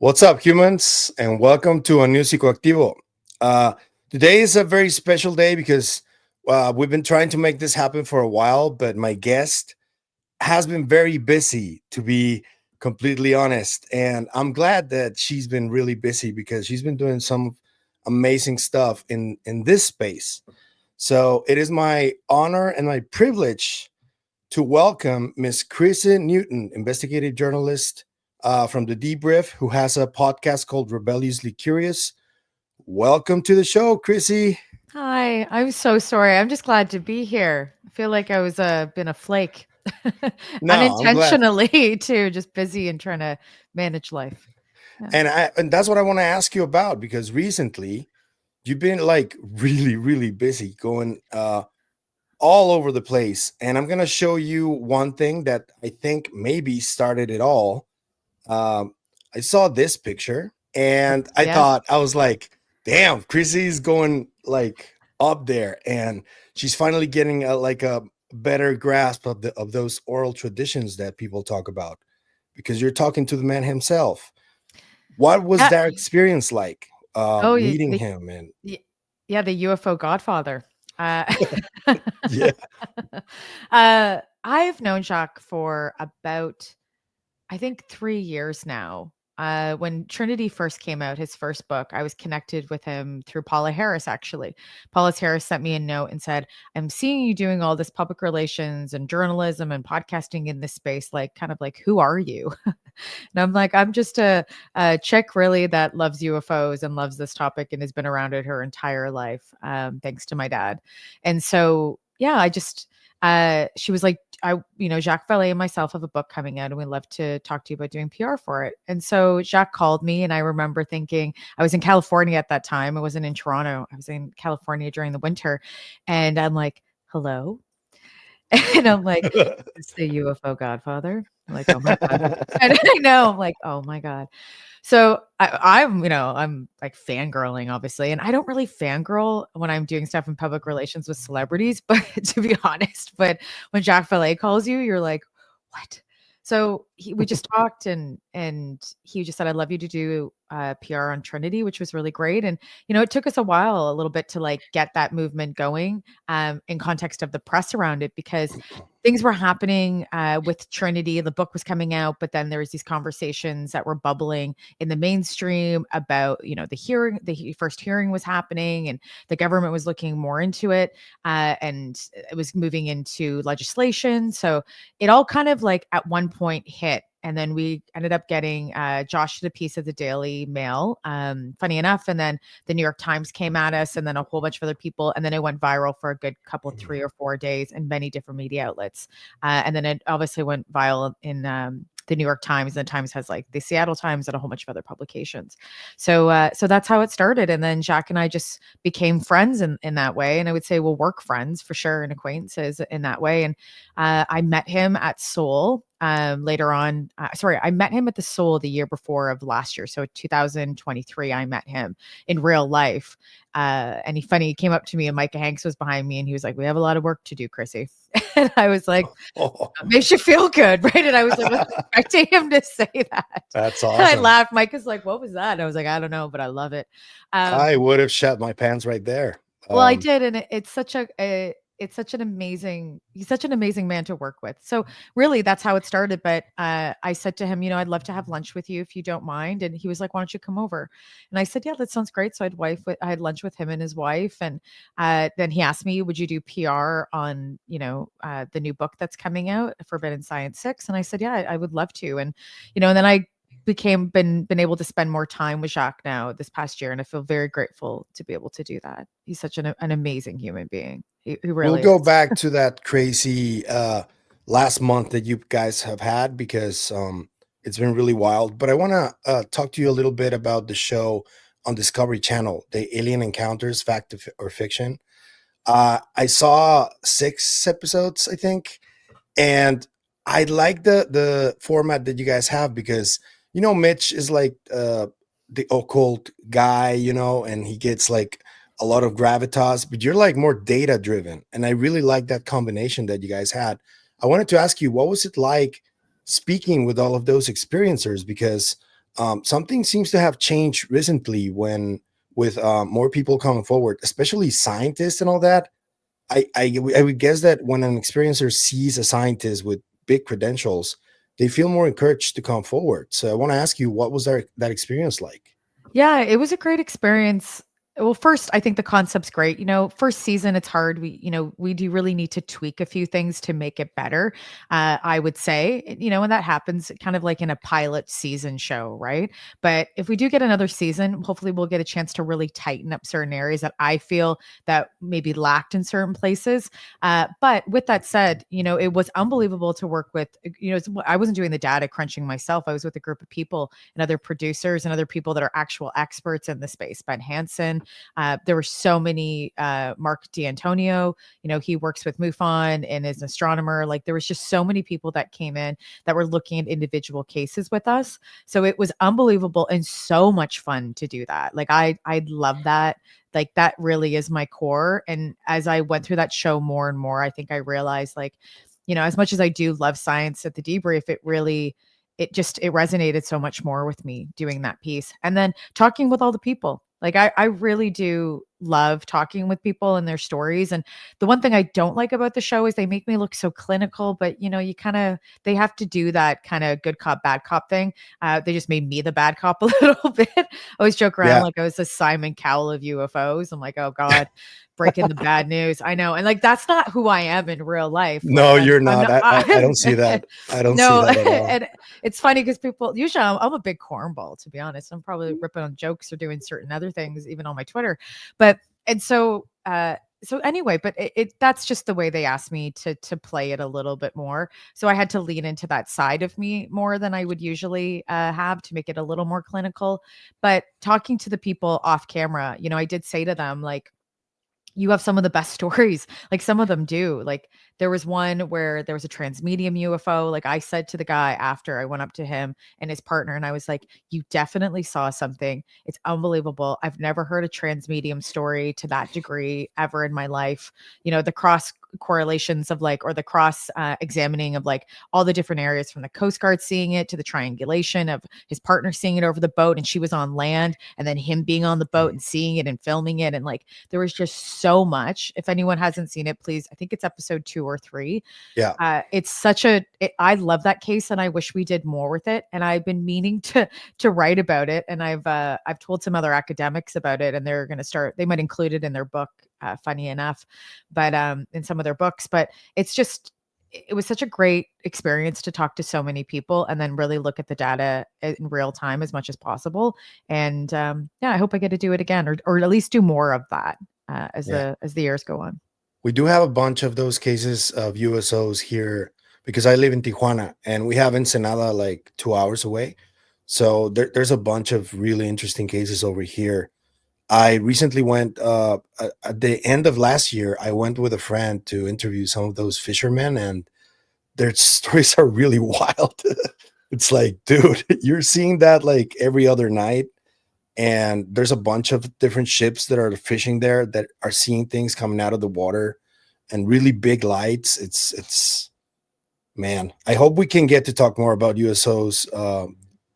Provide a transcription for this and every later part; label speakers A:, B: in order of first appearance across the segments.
A: What's up, humans, and welcome to a new Psicoactivo. Today is a very special day because we've been trying to make this happen for a while, but my guest has been very busy, to be completely honest. And I'm glad that she's been really busy because she's been doing some amazing stuff in this space. So it is my honor and my privilege to welcome Miss Chrissy Newton, investigative journalist from the Debrief, who has a podcast called Rebelliously Curious. Welcome to the show, Chrissy.
B: Hi, I'm so sorry. I'm just glad to be here. I feel like I was been a flake
A: No, I'm glad.
B: unintentionally too, just busy and trying to manage life. Yeah.
A: And that's what I want to ask you about because recently you've been like really busy going all over the place. And I'm gonna show you one thing that I think maybe started it all. Um, I saw this picture and I
B: Yeah.
A: thought, I was like, damn, Chrissy's going like up there and she's finally getting a better grasp of those oral traditions that people talk about because you're talking to the man himself. What was
B: Yeah.
A: that experience like
B: Oh,
A: meeting him? And
B: yeah, the UFO Godfather. Uh,
A: yeah.
B: I've known Jacques for about I think 3 years now. When Trinity first came out, his first book, I was connected with him through Paula Harris, actually. Paula Harris sent me a note and said, I'm seeing you doing all this public relations and journalism and podcasting in this space. Like, kind of like, who are you? And I'm like, I'm just a chick really that loves UFOs and loves this topic and has been around it her entire life, thanks to my dad. And so, yeah, she was like, Jacques Valleé and myself have a book coming out and we'd love to talk to you about doing PR for it. And so Jacques called me and I remember thinking, I was in California at that time. I wasn't in Toronto. I was in California during the winter. And I'm like, hello. And I'm like, it's the UFO Godfather. I'm like, oh my God. And I know, I'm like, oh my God. So I'm like fangirling, obviously. And I don't really fangirl when I'm doing stuff in public relations with celebrities, but to be honest, but when Jacques Vallee calls you, you're like, what? So we just talked and he just said, I'd love you to do PR on Trinity, which was really great. And, it took us a while, a little bit to like get that movement going in context of the press around it, because things were happening with Trinity. The book was coming out, but then there was these conversations that were bubbling in the mainstream about, the first hearing was happening and the government was looking more into it, and it was moving into legislation. So it all kind of like at one point hit. And then we ended up getting Josh did a piece of the Daily Mail, funny enough. And then the New York Times came at us, and then a whole bunch of other people. And then it went viral for a good couple, 3 or 4 days in many different media outlets. And then it obviously went viral in the New York Times, and the Times has like the Seattle Times and a whole bunch of other publications. So that's how it started. And then Jacques and I just became friends in that way. And I would say we'll work friends for sure and acquaintances in that way. And I met him at Seoul later on. I met him at the Soul the year before of last year. So 2023, I met him in real life. And he came up to me and Micah Hanks was behind me and he was like, we have a lot of work to do, Chrissy. And I was like, makes you feel good, right? And I was like, expecting him to say that.
A: That's
B: And I
A: awesome.
B: laughed. Micah's like, what was that? And I was like, I don't know, but I love it.
A: I would have shat my pants right there.
B: Well, I did, and it's such an amazing he's such an amazing man to work with. So really, that's how it started. But I said to him, I'd love to have lunch with you if you don't mind. And he was like, why don't you come over? And I said, yeah, that sounds great. So I had lunch with him and his wife, and then he asked me, would you do PR on the new book that's coming out, Forbidden Science 6? And I said, yeah, I would love to. And and then I been able to spend more time with Jacques now this past year, and I feel very grateful to be able to do that. He's such an amazing human being. He
A: We'll
B: really
A: go
B: is.
A: back to that crazy last month that you guys have had because it's been really wild. But I want to talk to you a little bit about the show on Discovery Channel, the Alien Encounters, Fact or Fiction. I saw 6 episodes, I think, and I like the format that you guys have because Mitch is like the occult guy, and he gets like a lot of gravitas, but you're like more data driven, and I really like that combination that you guys had. I wanted to ask you, what was it like speaking with all of those experiencers? Because something seems to have changed recently when with more people coming forward, especially scientists and all that. I would guess that when an experiencer sees a scientist with big credentials, they feel more encouraged to come forward. So I want to ask you, what was that experience like?
B: Yeah, it was a great experience. Well, first, I think the concept's great. First season, it's hard. We do really need to tweak a few things to make it better. I would say, and that happens kind of like in a pilot season show, right? But if we do get another season, hopefully we'll get a chance to really tighten up certain areas that I feel that maybe lacked in certain places. But with that said, it was unbelievable to work with. I wasn't doing the data crunching myself. I was with a group of people and other producers and other people that are actual experts in the space. Ben Hansen, there were so many, Mark D'Antonio, he works with MUFON and is an astronomer. Like there was just so many people that came in that were looking at individual cases with us. So it was unbelievable and so much fun to do that. Like I love that. Like that really is my core. And as I went through that show more and more, I think I realized like, as much as I do love science at the debrief, it resonated so much more with me doing that piece. And then talking with all the people. Like I really do love talking with people and their stories. And the one thing I don't like about the show is they make me look so clinical, but they have to do that kind of good cop, bad cop thing. They just made me the bad cop a little bit. I always joke around
A: Yeah.
B: like I was the Simon Cowell of UFOs. I'm like, oh God, breaking the bad news. I know. And like, that's not who I am in real life. Like
A: No, you're
B: I'm
A: not.
B: not,
A: I don't see that. I don't see
B: no.
A: that at all.
B: And it's funny because people usually I'm a big cornball, to be honest. I'm probably ripping on jokes or doing certain other things, even on my Twitter. But and so anyway, but that's just the way they asked me to play it a little bit more. So I had to lean into that side of me more than I would usually have to make it a little more clinical. But talking to the people off camera, I did say to them like, you have some of the best stories. Like some of them do. Like there was one where there was a transmedium UFO. Like I said to the guy after I went up to him and his partner, and I was like, you definitely saw something. It's unbelievable. I've never heard a transmedium story to that degree ever in my life. The cross correlations of like, or the cross examining of like all the different areas from the Coast Guard seeing it to the triangulation of his partner seeing it over the boat and she was on land and then him being on the boat and seeing it and filming it. And like, there was just so much. If anyone hasn't seen it, please, I think it's episode 2 or 3.
A: Yeah.
B: I love that case and I wish we did more with it. And I've been meaning to write about it. And I've told some other academics about it and they might include it in their book, funny enough, but in some of their books. But it was such a great experience to talk to so many people and then really look at the data in real time as much as possible. And I hope I get to do it again, or at least do more of that as the years go on.
A: We do have a bunch of those cases of USOs here because I live in Tijuana and we have Ensenada like 2 hours away. So there's a bunch of really interesting cases over here. I recently went at the end of last year. I went with a friend to interview some of those fishermen, and their stories are really wild. It's like, dude, you're seeing that like every other night, and there's a bunch of different ships that are fishing there that are seeing things coming out of the water and really big lights. It's man. I hope we can get to talk more about USOs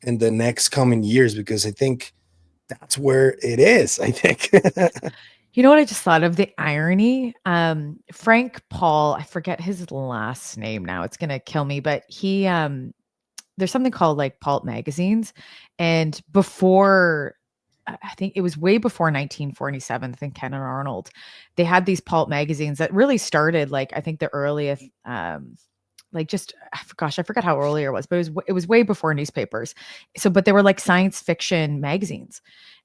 A: in the next coming years because I think that's where it is, I think.
B: You know what I just thought of? The irony. Frank Paul, I forget his last name now. It's gonna kill me, but he there's something called like pulp magazines. And before I think it was way before 1947, I think Ken and Arnold, they had these pulp magazines that really started like I think the earliest like just gosh, I forgot how early it was, but it was way before newspapers. So, but they were like science fiction magazines.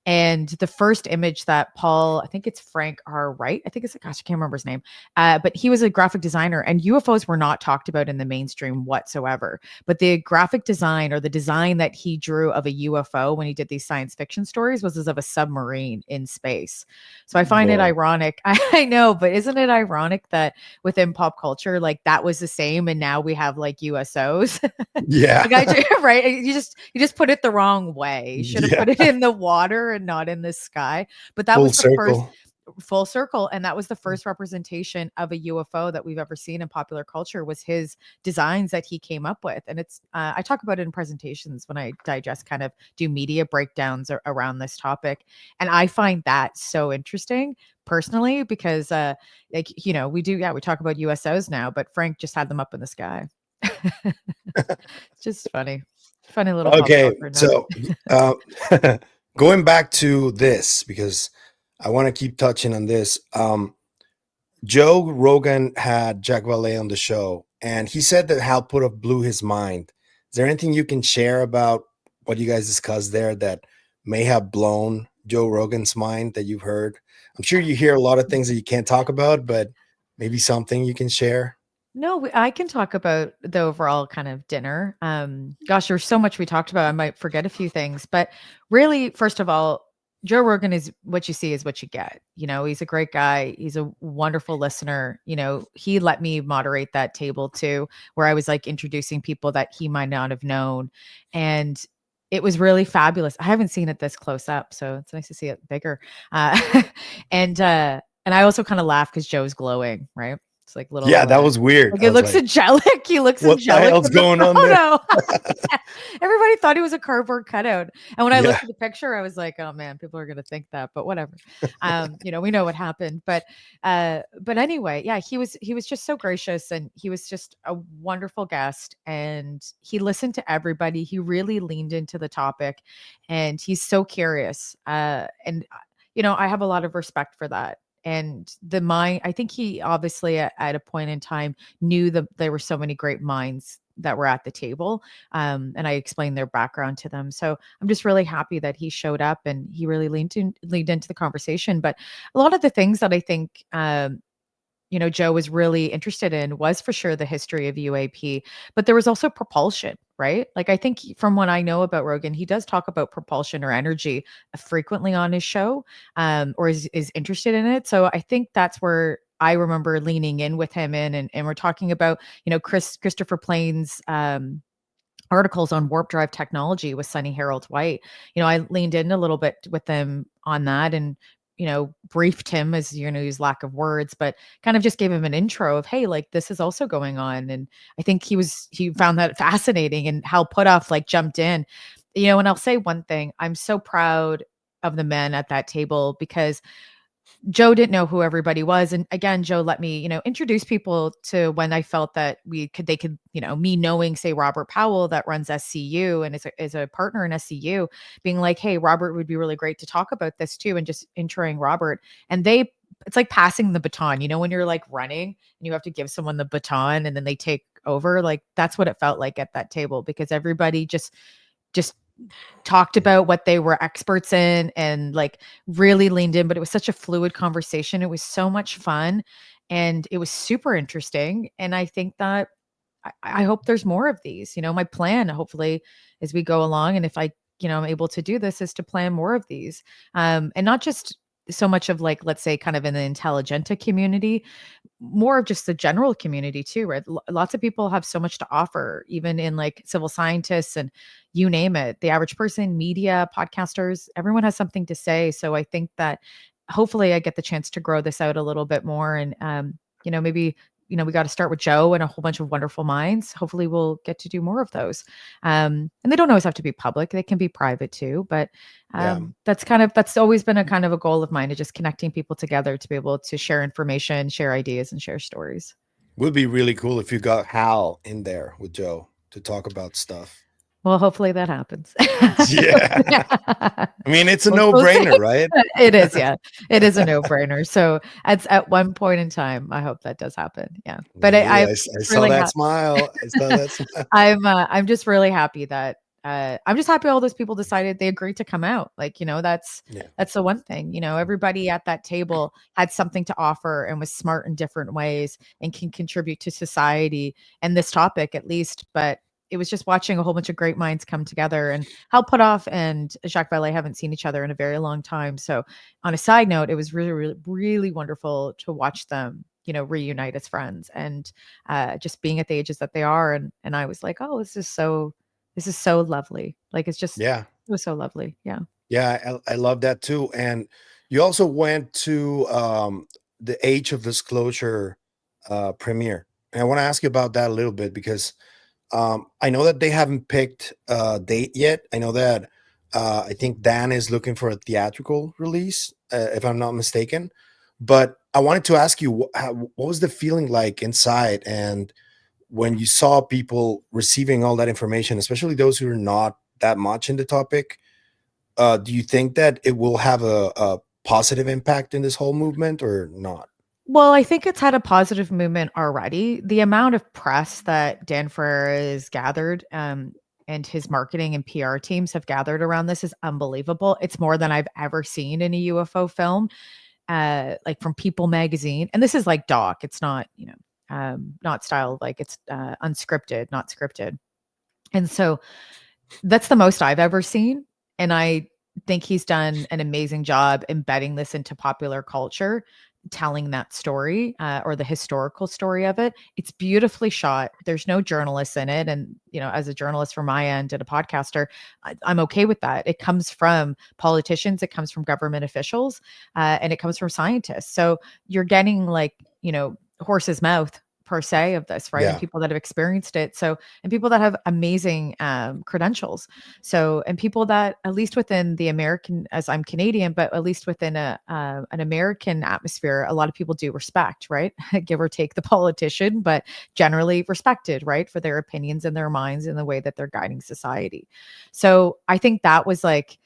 B: And the first image that Paul, I think it's Frank R. Wright, I think it's, gosh, I can't remember his name, but he was a graphic designer and UFOs were not talked about in the mainstream whatsoever. But the graphic design or the design that he drew of a UFO when he did these science fiction stories was as of a submarine in space. So I find it
A: Whoa.
B: ironic. I know, but isn't it ironic that within pop culture, like that was the same and now we have like USOs?
A: Yeah.
B: Right? You just put it the wrong way. You should have
A: Yeah.
B: put it in the water and not in the sky. But that
A: Full
B: was the first,
A: circle.
B: full circle. And that was the first representation of a UFO that we've ever seen in popular culture, was his designs that he came up with. And it's, I talk about it in presentations when I digest, kind of do media breakdowns around this topic. And I find that so interesting personally, because like, you know, we talk about USOs now, but Frank just had them up in the sky. It's just funny little pop
A: Okay,
B: culture nugget.
A: so uh, going back to this, because I want to keep touching on this. Joe Rogan had Jacques Valleé on the show, and he said that Hal Puthoff blew his mind. Is there anything you can share about what you guys discussed there that may have blown Joe Rogan's mind that you've heard? I'm sure you hear a lot of things that you can't talk about, but maybe something you can share.
B: No, I can talk about the overall kind of dinner. Gosh, there's so much we talked about. I might forget a few things, but really, first of all, Joe Rogan is what you see is what you get. You know, he's a great guy. He's a wonderful listener. You know, he let me moderate that table too, where I was like introducing people that he might not have known. And it was really fabulous. I haven't seen it this close up, so it's nice to see it bigger. And I also kind of laugh because Joe's glowing, right? It's like little,
A: Yeah, that was weird.
B: like
A: I
B: it
A: was
B: looks
A: like,
B: angelic. He looks
A: what the
B: angelic.
A: hell's going on there?
B: No. Everybody thought he was a cardboard cutout. And when I
A: Yeah.
B: looked at the picture, I was like, oh man, people are gonna think that, but whatever. You know, we know what happened. But anyway, yeah, he was just so gracious, and he was just a wonderful guest, and he listened to everybody. He really leaned into the topic, and he's so curious. And you know, I have a lot of respect for that. And the mind, I think he obviously at a point in time knew that there were so many great minds that were at the table. And I explained their background to them. So I'm just really happy that he showed up and he really leaned into the conversation. But a lot of the things that I think you know, Joe was really interested in was for sure the history of UAP, but there was also propulsion, right? Like I think from what I know about Rogan, he does talk about propulsion or energy frequently on his show, or is interested in it. So I think that's where I remember leaning in with him and we're talking about, you know, Christopher Plain's articles on warp drive technology with Sonny Harold White. You know, I leaned in a little bit with them on that and, you know, briefed him, as you know, use lack of words, but kind of just gave him an intro of, hey, like this is also going on. And I think he found that fascinating, and Hal Puthoff like jumped in, you know. And I'll say one thing, I'm so proud of the men at that table, because Joe didn't know who everybody was. And again, Joe let me, you know, introduce people to when I felt that they could, you know, me knowing, say, Robert Powell that runs SCU and is a partner in SCU, being like, hey, Robert would be really great to talk about this too. And just introing Robert. And it's like passing the baton, you know, when you're like running and you have to give someone the baton and then they take over. Like that's what it felt like at that table, because everybody just talked about what they were experts in and like really leaned in. But it was such a fluid conversation. It was so much fun and it was super interesting. And I think that I hope there's more of these. You know, my plan, hopefully, as we go along, and if I, you know, I'm able to do this, is to plan more of these, and not just so much of like, let's say, kind of in the intelligentsia community, more of just the general community too, right? Lots of people have so much to offer, even in like civil scientists and you name it, the average person, media, podcasters, everyone has something to say. So I think that hopefully I get the chance to grow this out a little bit more. And, you know, maybe, you know, we got to start with Joe and a whole bunch of wonderful minds. Hopefully we'll get to do more of those. And they don't always have to be public. They can be private too, but
A: Yeah.
B: that's always been a kind of a goal of mine, to just connecting people together to be able to share information, share ideas, and share stories.
A: Would be really cool if you got Hal in there with Joe to talk about stuff.
B: Well, hopefully that happens.
A: Yeah. I mean, it's a
B: We'll see.
A: no-brainer, right?
B: It is, yeah. It is a no-brainer. So at one point in time, I hope that does happen. Yeah. But
A: Yeah,
B: I'm
A: I
B: just
A: saw
B: really
A: that smile. I saw that smile.
B: I'm just really happy that I'm just happy all those people decided they agreed to come out. Like, you know, that's
A: Yeah.
B: the one thing. You know, everybody at that table had something to offer and was smart in different ways and can contribute to society and this topic at least. But it was just watching a whole bunch of great minds come together. And Hal Puthoff and Jacques Valleé haven't seen each other in a very long time. So on a side note, it was really, really, really wonderful to watch them, you know, reunite as friends and just being at the ages that they are. And I was like, oh, this is so lovely. Like, it was so lovely. Yeah.
A: Yeah, I love that too. And You also went to the Age of Disclosure premiere, and I want to ask you about that a little bit because I know that they haven't picked a date yet. I know that I think Dan is looking for a theatrical release, if I'm not mistaken. But I wanted to ask you, what was the feeling like inside, and when you saw people receiving all that information, especially those who are not that much in the topic? Do you think that it will have a positive impact in this whole movement or not?
B: Well, I think it's had a positive movement already. The amount of press that Dan Ferrer has gathered, and his marketing and PR teams have gathered around this is unbelievable. It's more than I've ever seen in a UFO film, like from People magazine. And this is like doc. It's not, not styled like it's unscripted, not scripted. And so that's the most I've ever seen. And I think he's done an amazing job embedding this into popular culture, telling that story, or the historical story of it. It's beautifully shot. There's no journalists in it. And, as a journalist from my end and a podcaster, I'm okay with that. It comes from politicians, it comes from government officials, and it comes from scientists. So you're getting like, horse's mouth per se of this, right? And
A: Yeah,
B: people that have experienced it. So, and people that have amazing credentials. So, and people that at least within the American, as I'm Canadian, but at least within an American atmosphere, a lot of people do respect, right? Give or take the politician, but generally respected, right, for their opinions and their minds and the way that they're guiding society. So, I think that was like,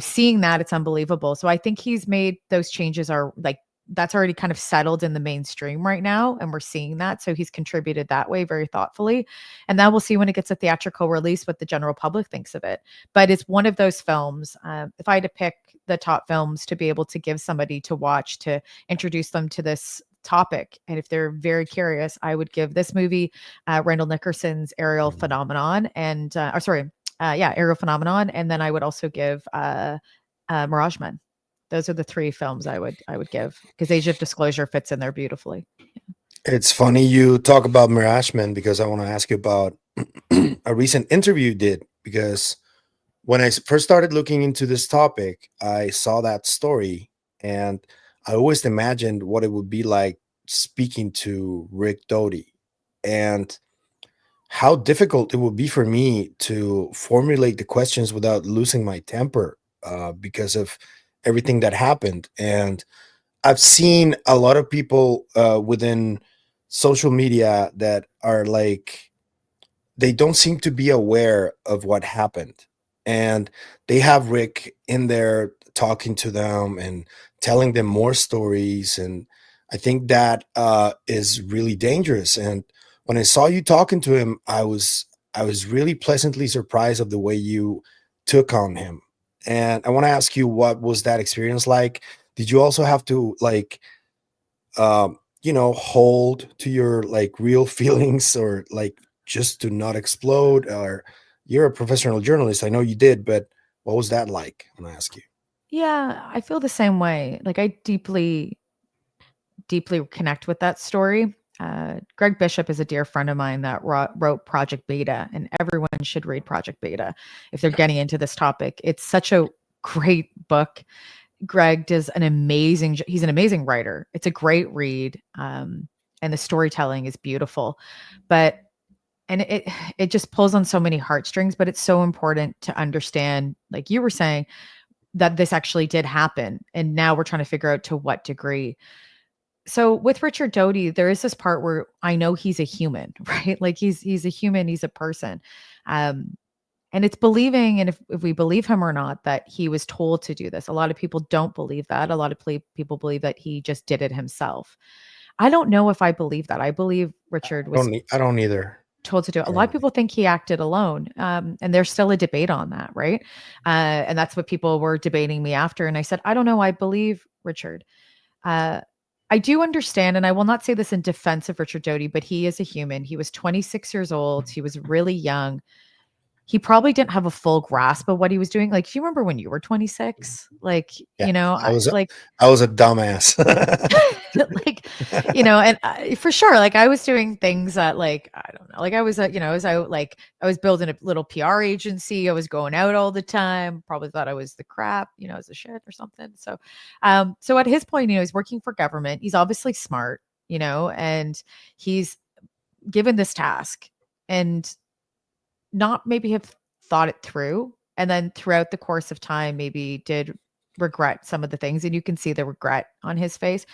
B: seeing that, it's unbelievable. So I think he's made those changes are like that's already kind of settled in the mainstream right now. And we're seeing that. So he's contributed that way very thoughtfully. And then we'll see when it gets a theatrical release what the general public thinks of it. But it's one of those films. If I had to pick the top films to be able to give somebody to watch to introduce them to this topic, and if they're very curious, I would give this movie, Randall Nickerson's Aerial Phenomenon, and Aerial Phenomenon, and then I would also give Mirage Men. Those are the three films I would give because Age of Disclosure fits in there beautifully.
A: it's funny you talk about Mirashman because I want to ask you about a recent interview you did. Because when I first started looking into this topic, I saw that story, and I always imagined what it would be like speaking to Rick Doty, and how difficult it would be for me to formulate the questions without losing my temper because of everything that happened. And I've seen a lot of people within social media that are like, they don't seem to be aware of what happened. And they have Rick in there talking to them and telling them more stories. And I think that is really dangerous. And when I saw you talking to him, I was really pleasantly surprised of the way you took on him. And I want to ask you, what was that experience like? Did you also have to like hold to your like real feelings, or like just to not explode? Or you're a professional journalist, I know you did, but what was that like, when I ask you?
B: Yeah, I feel the same way. Like I deeply, deeply connect with that story. Greg Bishop is a dear friend of mine that wrote Project Beta, and everyone should read Project Beta if they're getting into this topic. It's such a great book. Greg does he's an amazing writer. It's a great read. And the storytelling is beautiful, but, and it just pulls on so many heartstrings, but it's so important to understand, like you were saying, that this actually did happen. And now we're trying to figure out to what degree. So with Richard Doty, there is this part where I know he's a human, right? Like he's a human, he's a person. Um, and it's believing, and if we believe him or not, that he was told to do this. A lot of people don't believe that. A lot of people believe that he just did it himself. I don't know if I believe that. I believe Richard was
A: I don't either.
B: told to do it. A lot of
A: Currently.
B: people think he acted alone. And there's still a debate on that, right? And that's what people were debating me after. And I said, I don't know. I believe Richard. Uh, I do understand, and I will not say this in defense of Richard Doty, but he is a human. He was 26 years old. He was really young. he probably didn't have a full grasp of what he was doing. Like, do you remember when you were 26? Like,
A: Yeah,
B: I like
A: I was a dumbass.
B: like, and for sure, like I was doing things that like, I don't know, like I was, I was building a little PR agency. I was going out all the time, probably thought I was the crap, as a shit or something. So at his point, he's working for government. He's obviously smart, and he's given this task and not maybe have thought it through. And then throughout the course of time, maybe did regret some of the things. And you can see the regret on his face.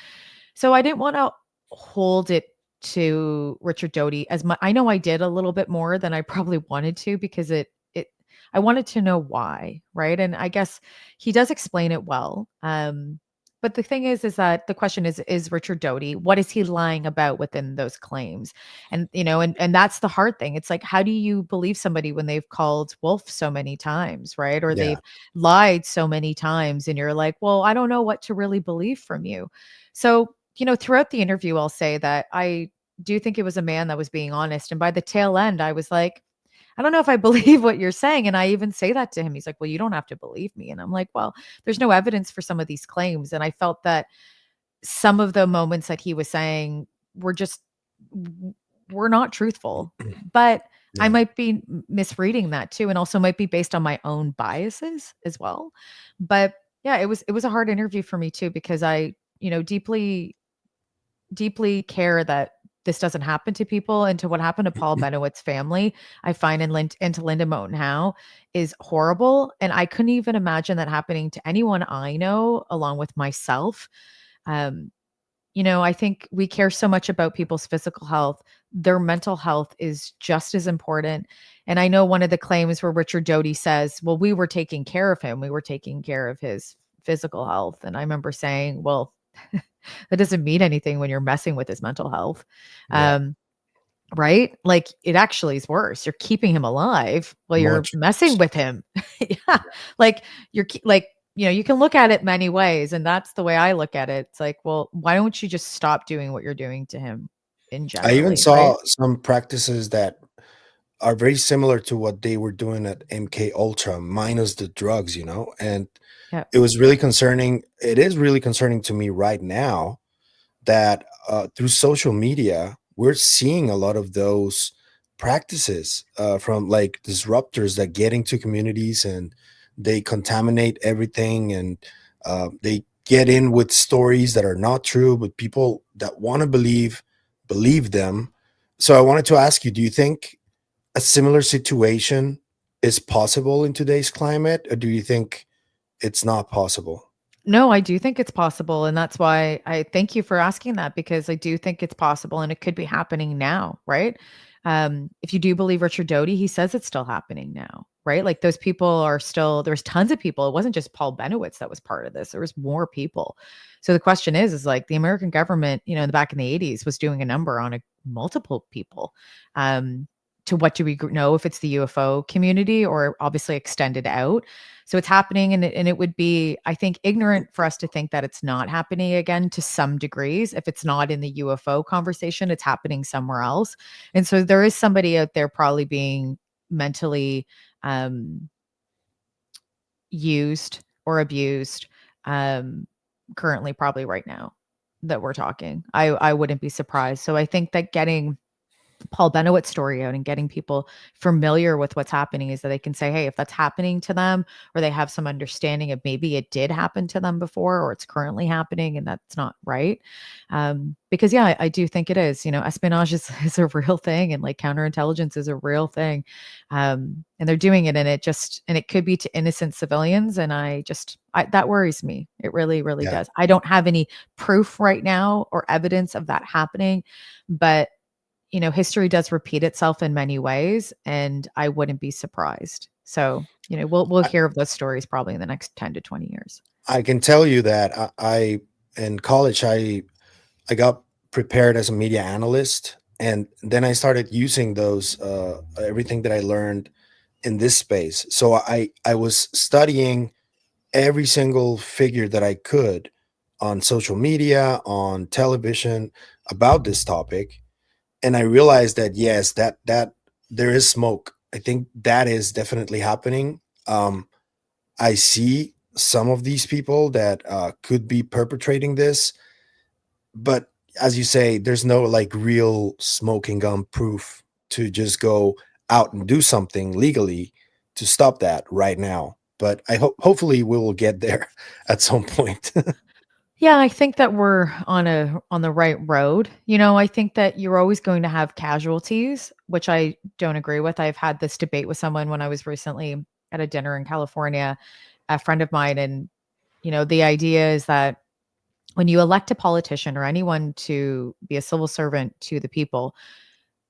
B: So I didn't want to hold it to Richard Doty as much. I know I did a little bit more than I probably wanted to because I wanted to know why, right? And I guess he does explain it well. But the thing is that the question is Richard Doty, what is he lying about within those claims? And and that's the hard thing. It's like, how do you believe somebody when they've called wolf so many times, right? Or
A: Yeah,
B: they've lied so many times, and you're like, well, I don't know what to really believe from you. So, throughout the interview, I'll say that I do think it was a man that was being honest. And by the tail end, I was like, I don't know if I believe what you're saying. And I even say that to him. He's like, well, you don't have to believe me. And I'm like, well, there's no evidence for some of these claims. And I felt that some of the moments that he was saying were just, were not truthful. But I
A: yeah.
B: might be misreading that too. And also might be based on my own biases as well. But yeah, it was a hard interview for me too, because I, deeply deeply care that this doesn't happen to people. And to what happened to Paul Bennewitz's family, I find and to Linda Moten Howe is horrible. And I couldn't even imagine that happening to anyone I know, along with myself. Um, I think we care so much about people's physical health. Their mental health is just as important. And I know one of the claims where Richard Doty says, well, we were taking care of him. We were taking care of his physical health. And I remember saying, well, that doesn't mean anything when you're messing with his mental health.
A: Yeah,
B: Um, right? Like it actually is worse. You're keeping him alive while you're
A: much
B: messing
A: worse.
B: with him. Yeah. Like like, you can look at it many ways. And that's the way I look at it. It's like, well, why don't you just stop doing what you're doing to him in
A: I even
B: generally? Right.
A: saw some practices that are very similar to what they were doing at MK Ultra, minus the drugs, and
B: Yeah.
A: it was really concerning. It is really concerning to me right now that through social media, we're seeing a lot of those practices from like disruptors that get into communities and they contaminate everything and they get in with stories that are not true, but people that want to believe them. So I wanted to ask you, do you think a similar situation is possible in today's climate, or do you think it's not possible?
B: No, I do think it's possible. And that's why I thank you for asking that, because I do think it's possible and it could be happening now, right? If you do believe Richard Doty, he says it's still happening now, right? Like those people are still, there's tons of people. It wasn't just Paul Bennewitz that was part of this. There was more people. So the question is like the American government, in the back in the 80s was doing a number on multiple people. To what do we know if it's the UFO community or obviously extended out? So it's happening, and it would be, I think, ignorant for us to think that it's not happening again to some degrees. If it's not in the UFO conversation, it's happening somewhere else. And so there is somebody out there probably being mentally um, used or abused currently, probably right now that we're talking. I wouldn't be surprised. So I think that getting Paul Bennewitz's story out and getting people familiar with what's happening is that they can say, hey, if that's happening to them, or they have some understanding of maybe it did happen to them before, or it's currently happening and that's not right. Because yeah, I do think it is, espionage is a real thing, and like counterintelligence is a real thing. And they're doing it, and it could be to innocent civilians. And that worries me. It really, really
A: Yeah.
B: does. I don't have any proof right now or evidence of that happening, but history does repeat itself in many ways, and I wouldn't be surprised. So, we'll
A: I,
B: hear of those stories probably in the next 10 to 20 years.
A: I can tell you that I in college I got prepared as a media analyst, and then I started using those everything that I learned in this space. So I was studying every single figure that I could on social media, on television about this topic, and I realized that yes, that there is smoke I think that is definitely happening. I see some of these people that could be perpetrating this, but as you say, there's no like real smoking gun proof to just go out and do something legally to stop that right now. But I hope hopefully we will get there at some point.
B: Yeah, I think that we're on the right road. I think that you're always going to have casualties, which I don't agree with. I've had this debate with someone when I was recently at a dinner in California, a friend of mine, and the idea is that when you elect a politician or anyone to be a civil servant to the people,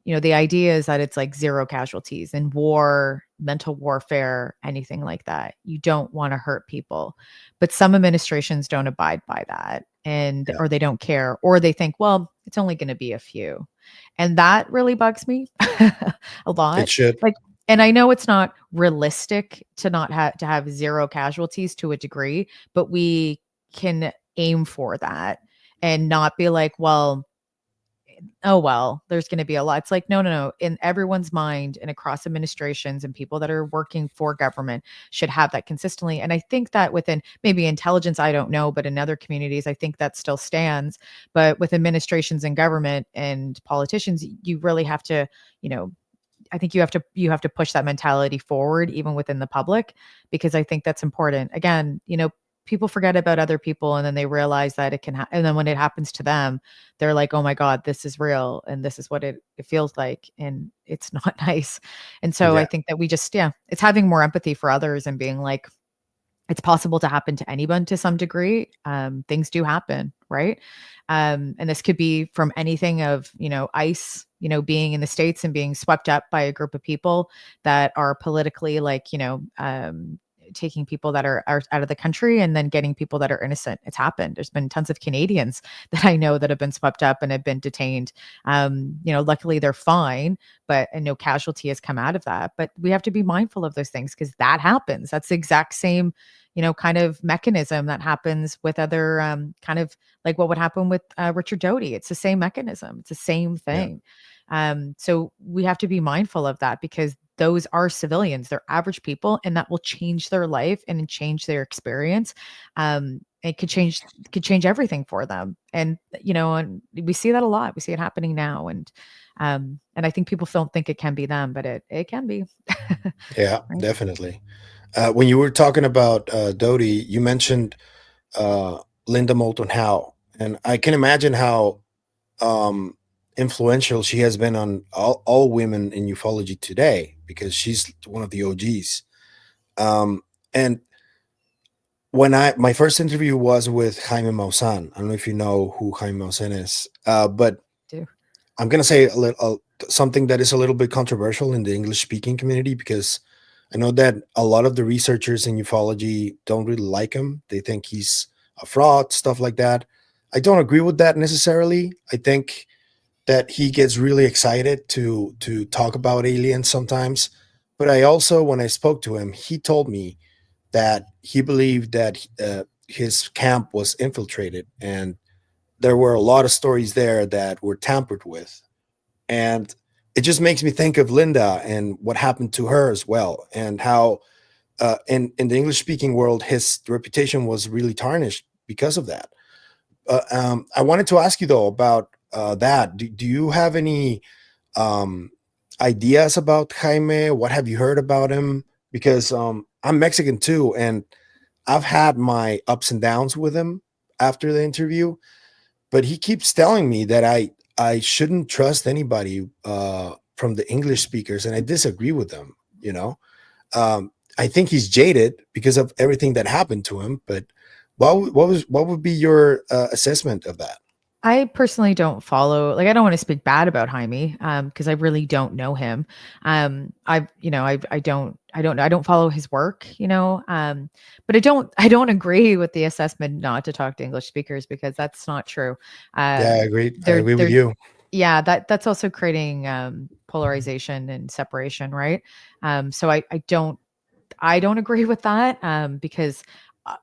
B: the idea is that it's like zero casualties in war, mental warfare, anything like that. You don't want to hurt people. But some administrations don't abide by that
A: Yeah,
B: or they don't care or they think, well, it's only going to be a few. And that really bugs me a
A: it
B: lot.
A: should.
B: Like and I know it's not realistic to not have zero casualties to a degree, but we can aim for that and not be like, well, oh well, there's going to be a lot. It's like, no, no, no. In everyone's mind and across administrations and people that are working for government should have that consistently. And I think that within maybe intelligence, I don't know, but in other communities, I think that still stands. But with administrations and government and politicians, you really have to, you know, I think you have to push that mentality forward even within the public because I think that's important. Again, people forget about other people and then they realize that it can and then when it happens to them, they're like, "Oh my god, this is real and this is what it feels like and it's not nice." And so I
A: Yeah,
B: think that we just it's having more empathy for others and being like it's possible to happen to anyone to some degree. Things do happen, right? And this could be from anything of, ICE, being in the States and being swept up by a group of people that are politically like, taking people that are out of the country and then getting people that are innocent. It's happened. There's been tons of Canadians that I know that have been swept up and have been detained. Luckily they're fine, and no casualty has come out of that. But we have to be mindful of those things because that happens. That's the exact same kind of mechanism that happens with other kind of like what would happen with Richard Doty. It's the same mechanism. It's the same
A: yeah,
B: thing. So we have to be mindful of that because those are civilians. They're average people, and that will change their life and change their experience. It could change everything for them. And we see that a lot. We see it happening now, and I think people don't think it can be them, but it can be.
A: yeah,
B: Right?
A: definitely. When you were talking about Doty, you mentioned Linda Moulton Howe, and I can imagine how um, influential she has been on all women in ufology today because she's one of the OGs. And when my first interview was with Jaime Maussan. I don't know if you know who Jaime Maussan is, but
B: Do
A: I'm gonna say something that is a little bit controversial in the English speaking community because I know that a lot of the researchers in ufology don't really like him. They think he's a fraud, stuff like that. I don't agree with that necessarily. I think that he gets really excited to talk about aliens sometimes. But I also, when I spoke to him, he told me that he believed that his camp was infiltrated, and there were a lot of stories there that were tampered with, and it just makes me think of Linda and what happened to her as well, and how in the English speaking world his reputation was really tarnished because of that. I wanted to ask you though about that. Do you have any um, ideas about Jaime? What have you heard about him? Because I'm Mexican too, and I've had my ups and downs with him after the interview, but he keeps telling me that I shouldn't trust anybody from the English speakers, and I disagree with them. I think he's jaded because of everything that happened to him. But what would be your assessment of that?
B: I personally don't follow like I don't want to speak bad about Jaime because I really don't know him. I don't follow his work, but I don't agree with the assessment not to talk to English speakers because that's not true.
A: Yeah, I
B: Um
A: agree. I
B: there
A: agree with
B: there's
A: you.
B: yeah, that's also creating polarization and separation, right? So I don't agree with that because uh,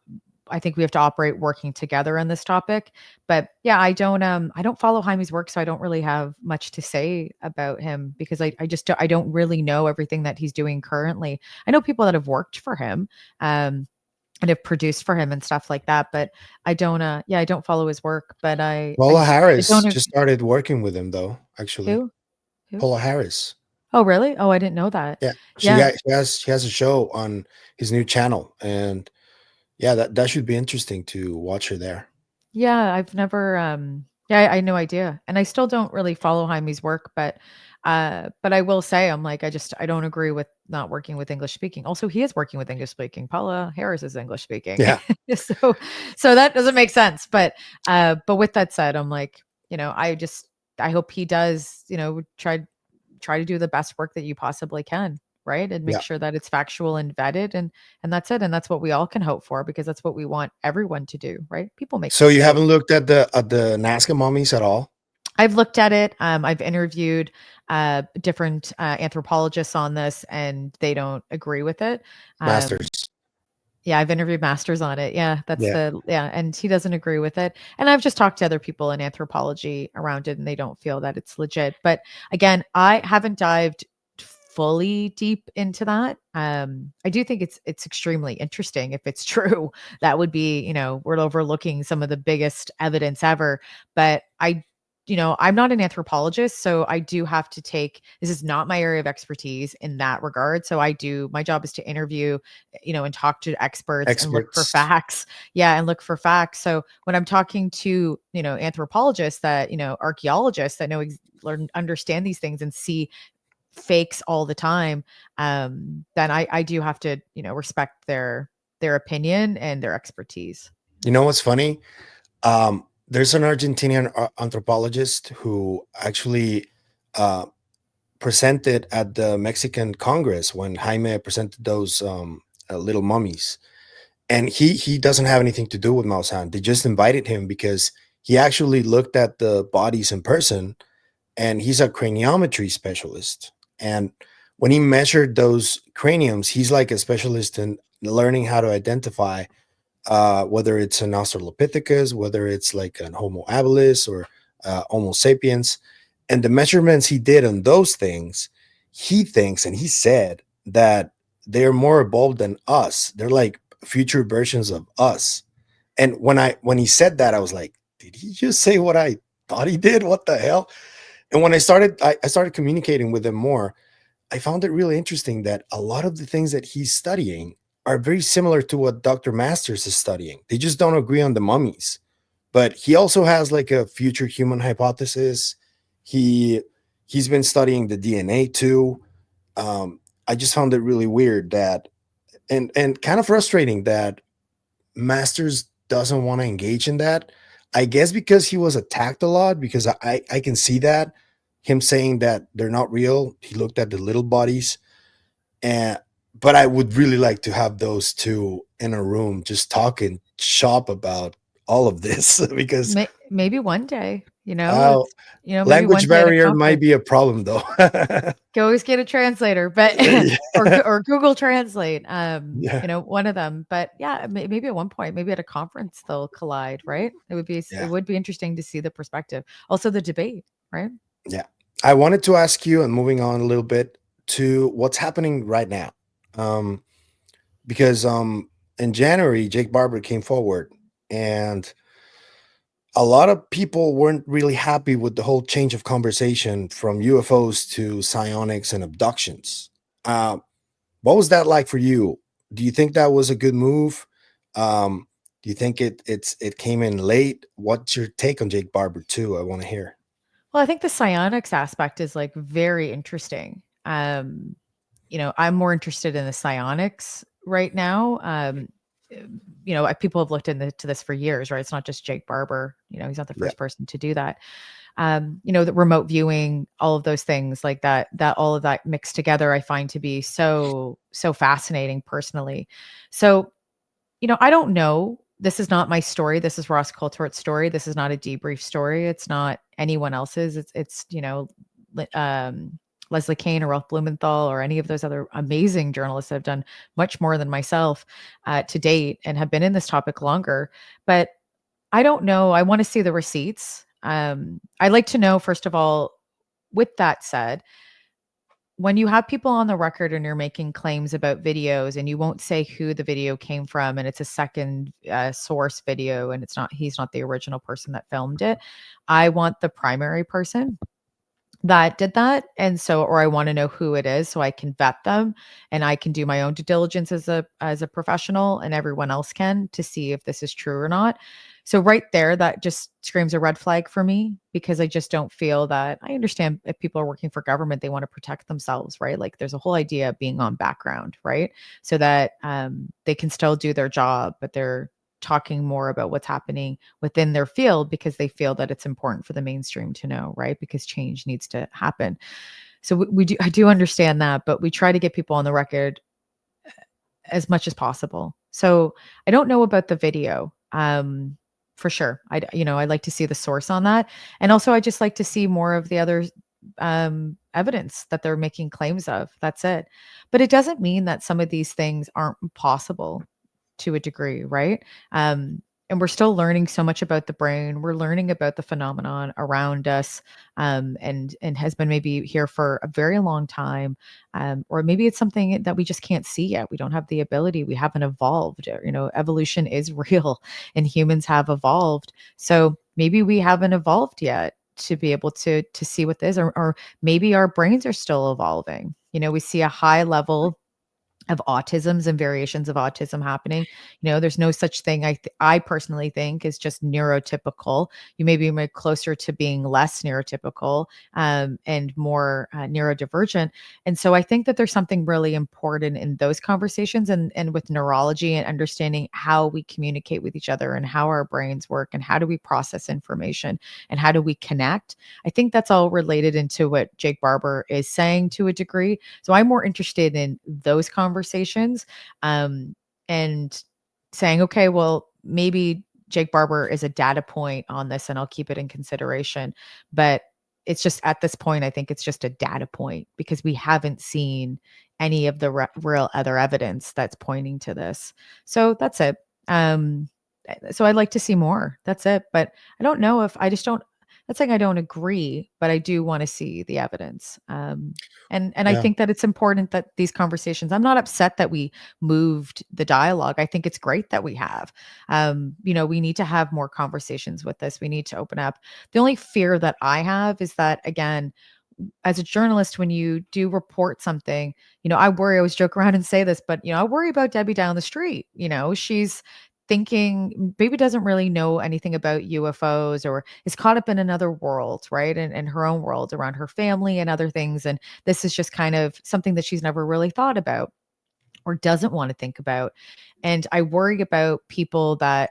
B: I think we have to operate working together on this topic. But yeah, I don't follow Jaime's work, so I don't really have much to say about him because I don't really know everything that he's doing currently. I know people that have worked for him, and have produced for him and stuff like that, but I don't follow his work. But
A: Paula
B: I
A: Harris
B: don't
A: just started working with him, though. Actually,
B: who who.
A: Paula Harris.
B: Oh really? Oh, I didn't know that.
A: Yeah,
B: Yeah.
A: she has a show on his new channel, and yeah, that should be interesting to watch her there.
B: Yeah, I've never yeah, I had no idea. And I still don't really follow Jaime's work, but I will say I'm like I don't agree with not working with English speaking. Also, he is working with English speaking. Paula Harris is English speaking.
A: Yeah,
B: so so that doesn't make sense. But with that said, I'm like, I hope he does, try to do the best work that you possibly can, right? And make
A: yeah.
B: sure that it's factual and vetted, and that's it. And that's what we all can hope for because that's what we want everyone to do, right? People make
A: So you
B: mistakes.
A: haven't looked at the Nazca Mummies at all?
B: I've looked at it. I've interviewed different anthropologists on this, and they don't agree with it.
A: Masters.
B: Yeah, I've interviewed masters on it.
A: Yeah.
B: And he doesn't agree with it. And I've just talked to other people in anthropology around it, and they don't feel that it's legit. But again, I haven't dived fully deep into that. I do think it's extremely interesting if it's true. That would be, we're overlooking some of the biggest evidence ever. But I'm not an anthropologist, so I do have to this is not my area of expertise in that regard. So my job is to interview, and talk to experts and look for
A: Experts.
B: facts. Yeah, and look for facts. So when I'm talking to, anthropologists that, archaeologists that understand these things and see fakes all the time, then I do have to, respect their opinion and their expertise.
A: You know what's funny? There's an Argentinian anthropologist who actually uh, presented at the Mexican Congress when Jaime presented those little mummies, and he doesn't have anything to do with Maussan. They just invited him because he actually looked at the bodies in person, and he's a craniometry specialist. And when he measured those craniums, he's like a specialist in learning how to identify whether it's an Australopithecus, whether it's like an Homo habilis or Homo sapiens. And the measurements he did on those things, he thinks and he said that they're more evolved than us. They're like future versions of us. And when he said that, I was like, did he just say what I thought he did? What the hell? And when I started communicating with him more, I found it really interesting that a lot of the things that he's studying are very similar to what Dr. Masters is studying. They just don't agree on the mummies. But he also has like a future human hypothesis. He's been studying the DNA too. I just found it really weird that and kind of frustrating that Masters doesn't want to engage in that. I guess because he was attacked a lot, because I can see that him saying that they're not real. He looked at the little bodies, and but I would really like to have those two in a room just talking shop about all of this because
B: Maybe one day,
A: uh,
B: it's, maybe one
A: language
B: day at a
A: barrier might
B: conference.
A: be a problem though.
B: You always get a translator, but
A: Yeah.
B: or Google Translate,
A: Yeah.
B: one of them. But yeah, maybe at one point, maybe at a conference they'll collide, right? It
A: Yeah.
B: would be interesting to see the perspective, also the debate, right?
A: Yeah. I wanted to ask you, and moving on a little bit to what's happening right now. Um, because in January, Jake Barber came forward, and a lot of people weren't really happy with the whole change of conversation from UFOs to psionics and abductions. Uh, what was that like for you? Do you think that was a good move? Do you think it came in late? What's your take on Jake Barber too? I want to hear.
B: Well, I think the psionics aspect is like very interesting. I'm more interested in the psionics right now. People have looked into this for years, right? It's not just Jake Barber. He's not the
A: Yeah,
B: first person to do that. The remote viewing, all of those things like that all of that mixed together, I find to be so fascinating personally. So, I don't know. This is not my story. This is Ross Coulthort's story. This is not a debrief story. It's not anyone else's. It's Leslie Kean or Ralph Blumenthal or any of those other amazing journalists that have done much more than myself to date and have been in this topic longer. But I don't know. I want to see the receipts. I'd like to know, first of all, with that said, when you have people on the record and you're making claims about videos and you won't say who the video came from and it's a second source video and he's not the original person that filmed it, I want the primary person that did that. And so, or I want to know who it is so I can vet them and I can do my own due diligence as a professional and everyone else can to see if this is true or not. So right there, that just screams a red flag for me because I just don't feel that. I understand if people are working for government, they want to protect themselves, right? Like there's a whole idea of being on background, right? So that they can still do their job, but they're talking more about what's happening within their field because they feel that it's important for the mainstream to know, right? Because change needs to happen. So I do understand that, but we try to get people on the record as much as possible. So I don't know about the video. For sure. I'd like to see the source on that. And also I just like to see more of the other evidence that they're making claims of. That's it. But it doesn't mean that some of these things aren't possible to a degree, right? And we're still learning so much about the brain. We're learning about the phenomenon around us, and has been maybe here for a very long time, or maybe it's something that we just can't see yet. We don't have the ability. We haven't evolved. Evolution is real, and humans have evolved. So maybe we haven't evolved yet to be able to see what this, or maybe our brains are still evolving. We see a high level of autisms and variations of autism happening. There's no such thing I personally think is just neurotypical. You may be closer to being less neurotypical and more neurodivergent. And so I think that there's something really important in those conversations and with neurology and understanding how we communicate with each other and how our brains work and how do we process information and how do we connect. I think that's all related into what Jake Barber is saying to a degree. So I'm more interested in those conversations, and saying, okay, well, maybe Jake Barber is a data point on this and I'll keep it in consideration. But it's just at this point, I think it's just a data point because we haven't seen any of the real other evidence that's pointing to this. So that's it. So I'd like to see more. That's it. But I don't know if I just don't. That's saying I don't agree, but I do want to see the evidence. And I
A: Yeah.
B: think that it's important that these conversations. I'm not upset that we moved the dialogue. I think it's great that we have. We need to have more conversations with this. We need to open up. The only fear that I have is that again, as a journalist, when you do report something, I worry. I always joke around and say this, but I worry about Debbie down the street. She's thinking maybe doesn't really know anything about UFOs or is caught up in another world, right? And her own world around her family and other things. And this is just kind of something that she's never really thought about or doesn't want to think about. And I worry about people that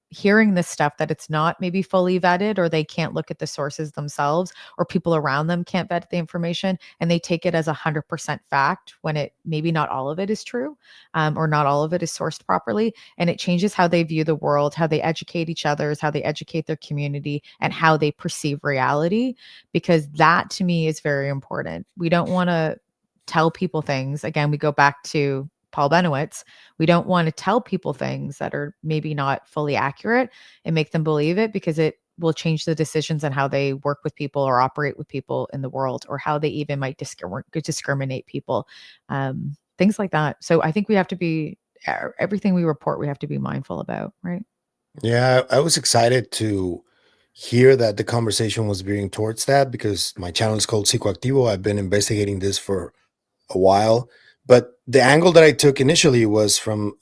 B: hearing this stuff that it's not maybe fully vetted or they can't look at the sources themselves or people around them can't vet the information and they take it as 100% fact when it maybe not all of it is true, or not all of it is sourced properly. And it changes how they view the world, how they educate each other, how they educate their community and how they perceive reality, because that to me is very important. We don't want to tell people things. Again, we go back to Paul Bennewitz. We don't want to tell people things that are maybe not fully accurate and make them believe it because it will change the decisions on how they work with people or operate with people in the world or how they even might discriminate people, things like that. So I think we have to be everything we report, we have to be mindful about, right?
A: Yeah, I was excited to hear that the conversation was veering towards that because my channel is called Psicoactivo. I've been investigating this for a while, but the angle that I took initially was from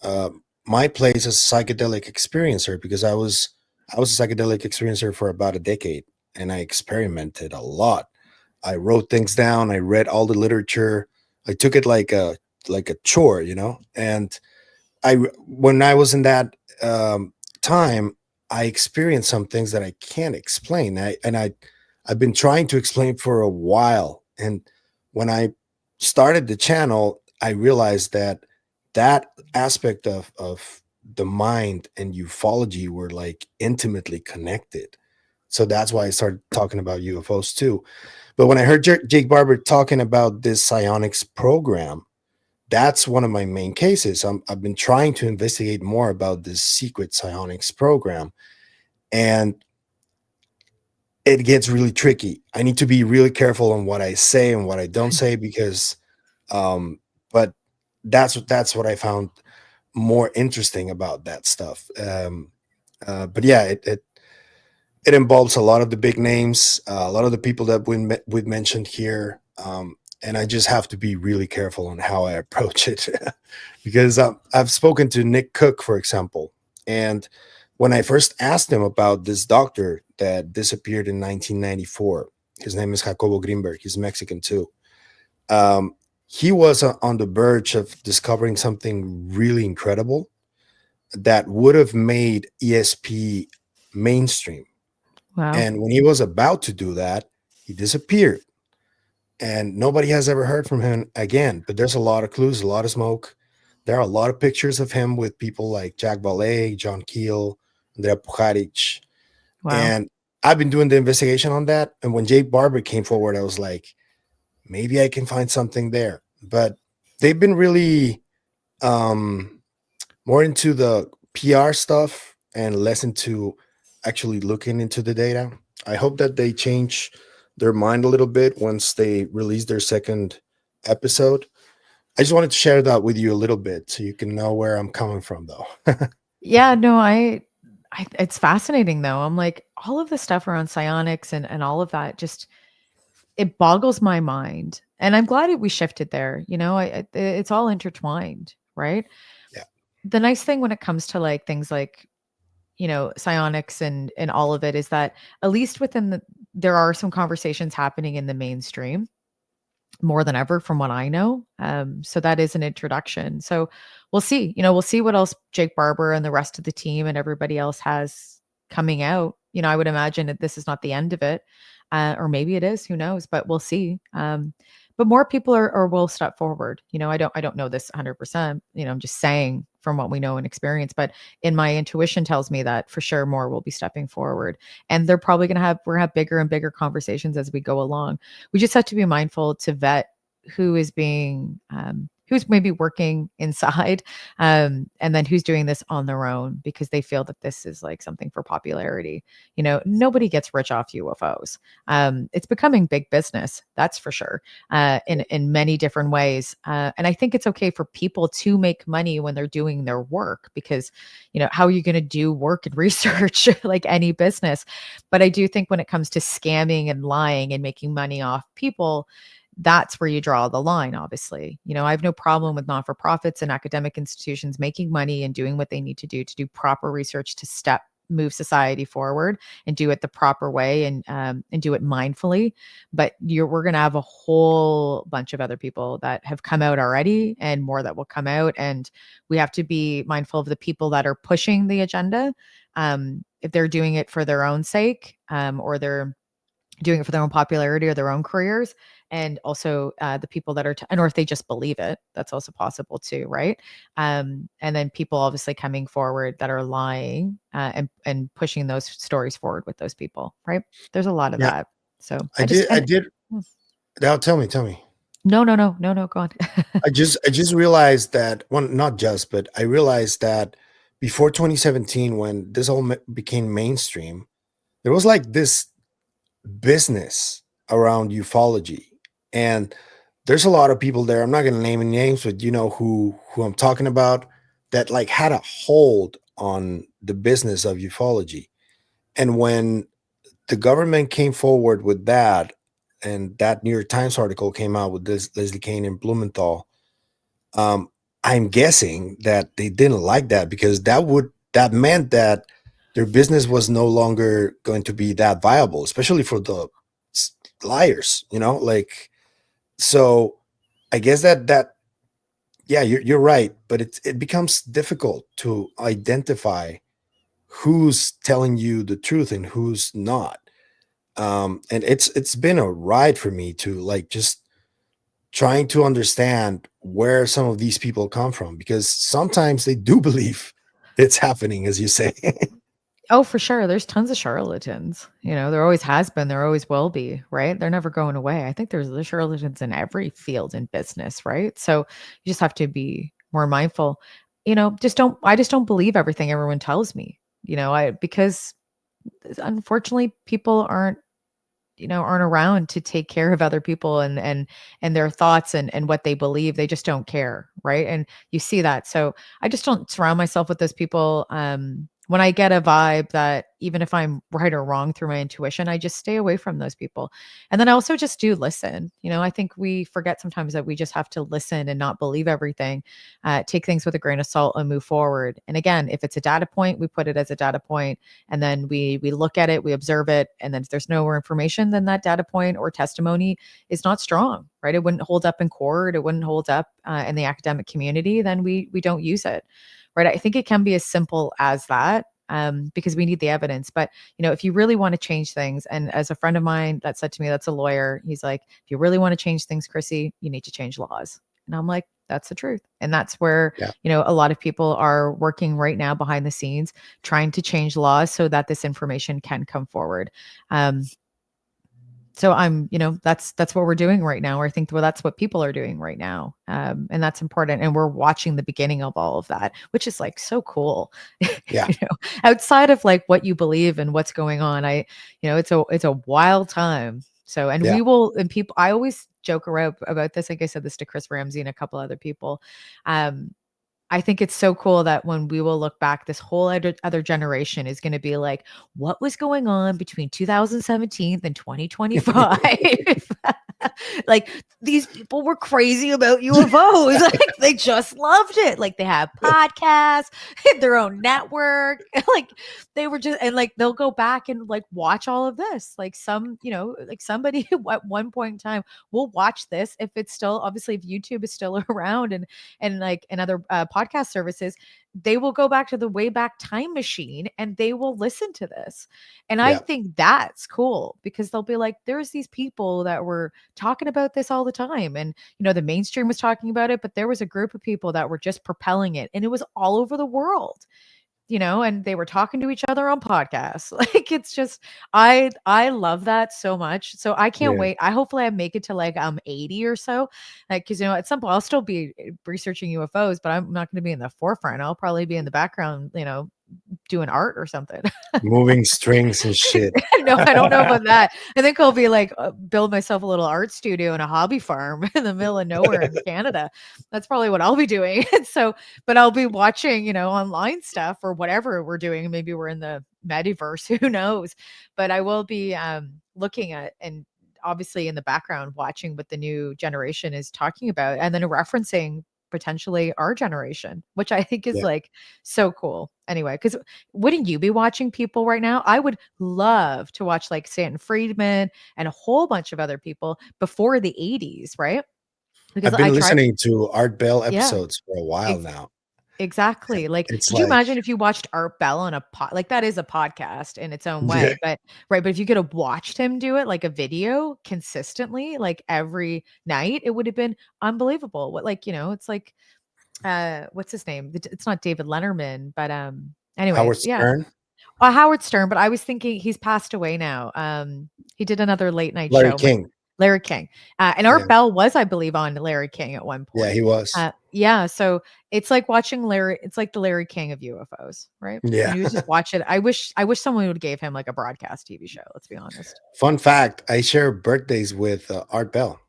A: my place as a psychedelic experiencer because I was a psychedelic experiencer for about a decade and I experimented a lot. I wrote things down, I read all the literature. I took it like a chore, and when I was in that time, I experienced some things that I can't explain. I've been trying to explain for a while. And when I started the channel, I realized that aspect of the mind and ufology were like intimately connected. So that's why I started talking about UFOs too. But when I heard Jake Barber talking about this psionics program, that's one of my main cases. I've been trying to investigate more about this secret psionics program, and it gets really tricky. I need to be really careful on what I say and what I don't say because, but that's what I found more interesting about that stuff. But yeah, it involves a lot of the big names, a lot of the people that we mentioned here, and I just have to be really careful on how I approach it because I've spoken to Nick Cook, for example, and when I first asked him about this doctor that disappeared in 1994, his name is Jacobo Greenberg. He's Mexican too. Um, he was on the verge of discovering something really incredible that would have made ESP mainstream.
B: Wow.
A: And when he was about to do that, he disappeared. And nobody has ever heard from him again. But there's a lot of clues, a lot of smoke. There are a lot of pictures of him with people like Jacques Valleé, John Keel, Andrea Pujarich.
B: Wow.
A: And I've been doing the investigation on that. And when Jake Barber came forward, I was like, maybe I can find something there. But they've been really more into the PR stuff and less into actually looking into the data. I hope that they change their mind a little bit once they release their second episode. I just wanted to share that with you a little bit so you can know where I'm coming from, though.
B: Yeah, no, I it's fascinating though. I'm like all of the stuff around psionics and all of that just it boggles my mind. And I'm glad we shifted there. It's all intertwined, right?
A: Yeah.
B: The nice thing when it comes to like things like psionics and all of it is that at least there are some conversations happening in the mainstream more than ever from what I know. So that is an introduction. So we'll see. We'll see what else Jake Barber and the rest of the team and everybody else has coming out. I would imagine that this is not the end of it. Or maybe it is, who knows, but we'll see. But more people are will step forward. I don't know this 100%. I'm just saying from what we know and experience, but in my intuition tells me that for sure more will be stepping forward. And they're probably we're gonna have bigger and bigger conversations as we go along. We just have to be mindful to vet who is who's maybe working inside, and then who's doing this on their own because they feel that this is like something for popularity. Nobody gets rich off UFOs. It's becoming big business, that's for sure, in many different ways. And I think it's okay for people to make money when they're doing their work because, how are you going to do work and research like any business? But I do think when it comes to scamming and lying and making money off people, that's where you draw the line, obviously. I have no problem with not-for-profits and academic institutions making money and doing what they need to do proper research to move society forward and do it the proper way and do it mindfully. But we're going to have a whole bunch of other people that have come out already and more that will come out. And we have to be mindful of the people that are pushing the agenda. If they're doing it for their own sake, or they're doing it for their own popularity or their own careers, and also the people that and or if they just believe it, that's also possible too, right? And then people obviously coming forward that are lying, and pushing those stories forward with those people, right? There's a lot of
A: Yeah.
B: that. So
A: I did. Now tell me.
B: No, no, no, no, no, go on.
A: I just realized that, well, not just, but I realized that before 2017, when this all became mainstream, there was like this business around ufology, and there's a lot of people there. I'm not going to name any names, but you know who I'm talking about, that like had a hold on the business of ufology. And when the government came forward with that, and that New York Times article came out with this Leslie Kane and Blumenthal, um, I'm guessing that they didn't like that because that meant that their business was no longer going to be that viable, especially for the liars, like. So I guess that yeah, you're right, but it becomes difficult to identify who's telling you the truth and who's not. And it's been a ride for me to like just trying to understand where some of these people come from, because sometimes they do believe it's happening, as you say.
B: Oh, for sure. There's tons of charlatans. There always has been, there always will be, right? They're never going away. I think there's the charlatans in every field in business, right? So you just have to be more mindful. I just don't believe everything everyone tells me. Because unfortunately people aren't around to take care of other people and their thoughts and what they believe. They just don't care, right? And you see that. So I just don't surround myself with those people. When I get a vibe that even if I'm right or wrong through my intuition, I just stay away from those people. And then I also just do listen. I think we forget sometimes that we just have to listen and not believe everything, take things with a grain of salt and move forward. And again, if it's a data point, we put it as a data point, and then we look at it, we observe it, and then if there's no more information, then that data point or testimony is not strong, right? It wouldn't hold up in court, it wouldn't hold up in the academic community. Then we don't use it, right? I think it can be as simple as that. Because we need the evidence. But, if you really want to change things, and as a friend of mine that said to me, that's a lawyer, he's like, if you really want to change things, Chrissy, you need to change laws. And I'm like, that's the truth. And that's where,
A: Yeah.
B: A lot of people are working right now behind the scenes, trying to change laws so that this information can come forward. So that's what we're doing right now. Or I think, well, that's what people are doing right now. And that's important. And we're watching the beginning of all of that, which is like so cool.
A: Yeah.
B: Outside of like what you believe and what's going on, it's a wild time. So, and
A: Yeah.
B: we will, and people, I always joke around about this. Like I said this to Chris Ramsey and a couple other people. I think it's so cool that when we will look back, this whole other generation is going to be like, what was going on between 2017 and 2025? Like, these people were crazy about UFOs. Like, they just loved it. Like, they have podcasts, their own network. Like, they were just, and like, they'll go back and like watch all of this. Like, like somebody at one point in time will watch this if it's still, obviously, if YouTube is still around and like and other podcast services, they will go back to the way back time machine and they will listen to this. And I think that's cool because they'll be like, there's these people that were talking about this all the time. And, the mainstream was talking about it, but there was a group of people that were just propelling it and it was all over the world. And they were talking to each other on podcasts. Like, it's just, I love that so much. So I can't wait. Hopefully I make it to like 80 or so. Like, cause at some point I'll still be researching UFOs, but I'm not going to be in the forefront. I'll probably be in the background, doing art or something.
A: Moving strings and shit.
B: No, I don't know about that. I think I'll be like, build myself a little art studio and a hobby farm in the middle of nowhere in Canada. That's probably what I'll be doing. So, but I'll be watching, online stuff or whatever we're doing. Maybe we're in the metaverse, who knows? But I will be looking at and obviously in the background watching what the new generation is talking about and then referencing potentially our generation, which I think is like so cool. Anyway, because wouldn't you be watching people right now? I would love to watch like Stanton Friedman and a whole bunch of other people before the 80s, right? Because
A: I've been
B: I tried.
A: listening to Art Bell
B: Yeah,
A: episodes for a while now.
B: exactly. Like,
A: It's
B: could you
A: like,
B: imagine if you watched Art Bell on a like that is a podcast in its own
A: yeah,
B: way, but right. But if you could have watched him do it like a video consistently, like every night, it would have been unbelievable. What, like, it's like, what's his name? It's not David Letterman, but
A: Howard
B: anyways, yeah.
A: Stern,
B: Howard Stern, but I was thinking he's passed away now. He did another late night
A: Larry
B: show with
A: King.
B: Larry King. And
A: Yeah,
B: Art Bell was, I believe, on Larry King at one
A: yeah,
B: point.
A: he was.
B: Yeah, so it's like watching Larry. It's like the Larry King of UFOs, right?
A: Yeah.
B: And you would just watch it. I wish someone would gave him like a broadcast TV show. Let's be honest.
A: Fun fact: I share birthdays with Art Bell.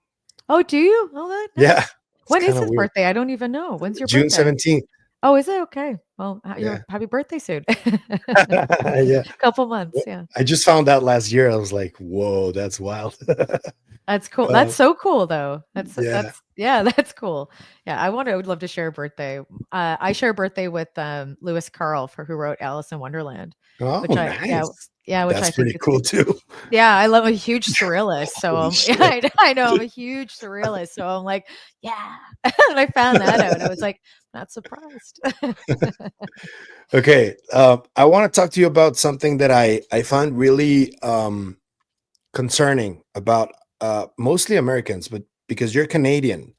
B: Oh, do you? Oh, that
A: Yeah,
B: nice.
A: it's
B: When is
A: kind of
B: his
A: weird.
B: birthday? I don't even know. When's your
A: June
B: birthday?
A: 17th.
B: Oh, is it? Okay. Well,
A: Yeah,
B: your happy birthday soon.
A: yeah.
B: Couple months, yeah.
A: I just found out last year. I was like, "Whoa, that's wild."
B: That's cool.
A: uh,
B: That's so cool though.
A: yeah.
B: Yeah, that's cool. Yeah, I would love to share a birthday. I share a birthday with Lewis Carroll for who wrote Alice in Wonderland,
A: Oh,
B: which
A: nice.
B: which
A: That's
B: I think
A: pretty
B: is
A: cool too.
B: yeah, I love a huge surrealist. So
A: Holy
B: yeah,
A: shit.
B: I know I'm a huge surrealist. So I'm like, yeah. And I found that out. I was like, not surprised.
A: Okay, I want to talk to you about something that I find really concerning about mostly Americans, but because you're Canadian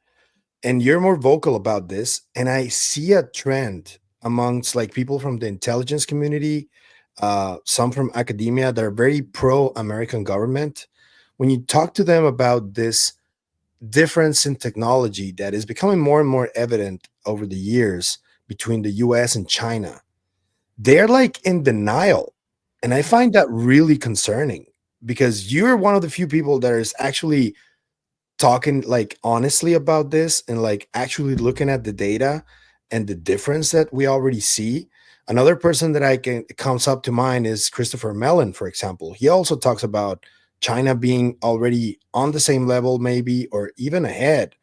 A: and you're more vocal about this, and I see a trend amongst like people from the intelligence community, some from academia that are very pro-American government. When you talk to them about this difference in technology that is becoming more and more evident over the years between the US and China, they're like in denial. And I find that really concerning because you're one of the few people that is actually talking like honestly about this and like actually looking at the data and the difference that we already see. Another person that I can comes up to mind is Christopher Mellon, for example. He also talks about China being already on the same level, maybe, or even ahead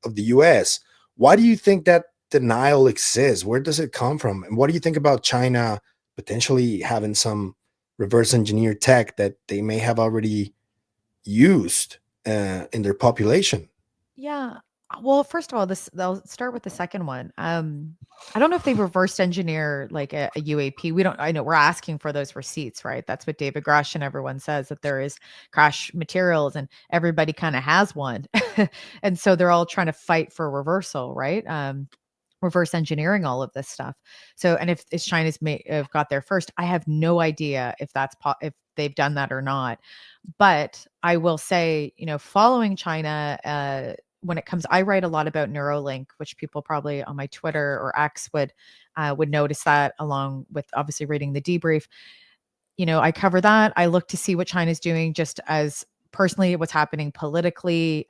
A: of the US. Why do you think that denial exists? Where does it come from? And what do you think about China potentially having some reverse engineer tech that they may have already used in their population?
B: Yeah. Well, first of all, this I'll start with the second one. I don't know if they reversed engineer like a UAP. We don't. I know we're asking for those receipts, right? That's what David Grush and everyone says that there is crash materials, and everybody kind of has one, and so they're all trying to fight for reversal, right? Reverse engineering all of this stuff. So, and if China's have got there first, I have no idea if if they've done that or not. But I will say, following China, when it comes, I write a lot about Neuralink, which people probably on my Twitter or X would notice that, along with obviously reading the debrief. I cover that. I look to see what China's doing just as personally what's happening politically,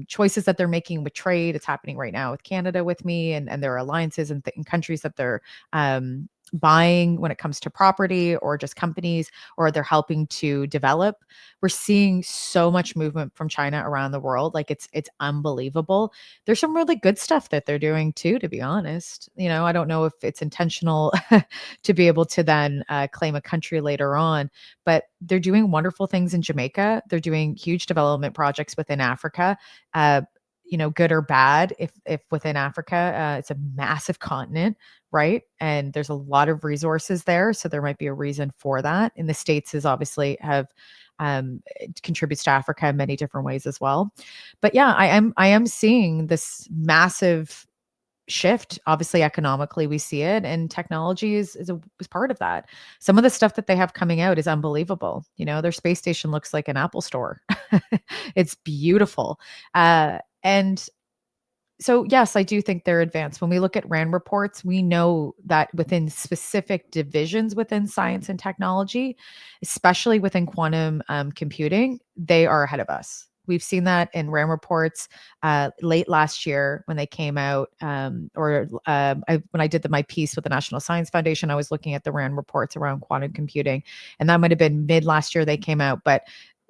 B: choices that they're making with trade. It's happening right now with Canada with me and their alliances and countries that they're buying when it comes to property or just companies, or they're helping to develop. We're seeing so much movement from China around the world. Like it's unbelievable. There's some really good stuff that they're doing too, to be honest. I don't know if it's intentional to be able to then claim a country later on, but they're doing wonderful things in Jamaica. They're doing huge development projects within Africa. Good or bad, if within Africa, it's a massive continent, right? And there's a lot of resources there, so there might be a reason for that. In the States is obviously have it contributes to Africa in many different ways as well. But yeah, I am seeing this massive shift. Obviously, economically, we see it, and technology is part of that. Some of the stuff that they have coming out is unbelievable. Their space station looks like an Apple store. It's beautiful. And so, yes, I do think they're advanced. When we look at RAND reports, we know that within specific divisions within science and technology, especially within quantum computing, they are ahead of us. We've seen that in RAND reports late last year when they came out, when I did my piece with the National Science Foundation, I was looking at the RAND reports around quantum computing, and that might have been mid last year they came out. But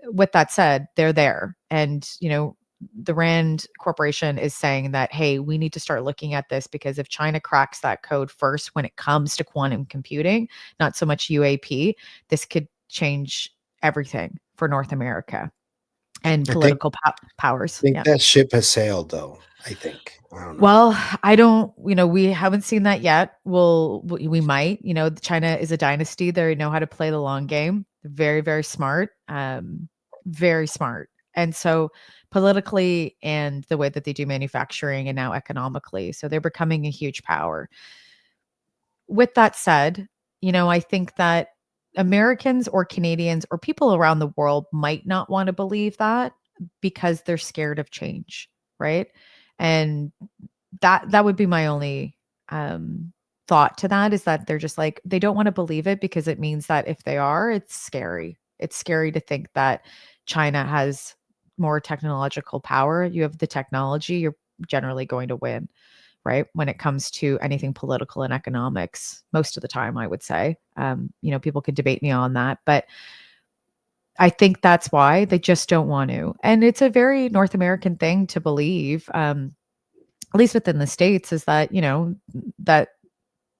B: with that said, they're there, and the Rand Corporation is saying that, hey, we need to start looking at this, because if China cracks that code first when it comes to quantum computing, not so much UAP, this could change everything for North America and
A: I think
B: political powers.
A: think
B: Yeah.
A: that ship has sailed, though. I think. I don't know.
B: Well, I don't, we haven't seen that yet. We might, China is a dynasty. They know how to play the long game. They're very, very smart, very smart. And so politically and the way that they do manufacturing and now economically, so they're becoming a huge power. With that said, I think that Americans or Canadians or people around the world might not want to believe that because they're scared of change, right? And that would be my only thought to that, is that they're just like, they don't want to believe it because it means that if they are, it's scary. It's scary to think that China has more technological power. You have the technology, you're generally going to win, right? When it comes to anything political and economics, most of the time, I would say. People could debate me on that, but I think that's why they just don't want to. And it's a very North American thing to believe, at least within the States, is that, that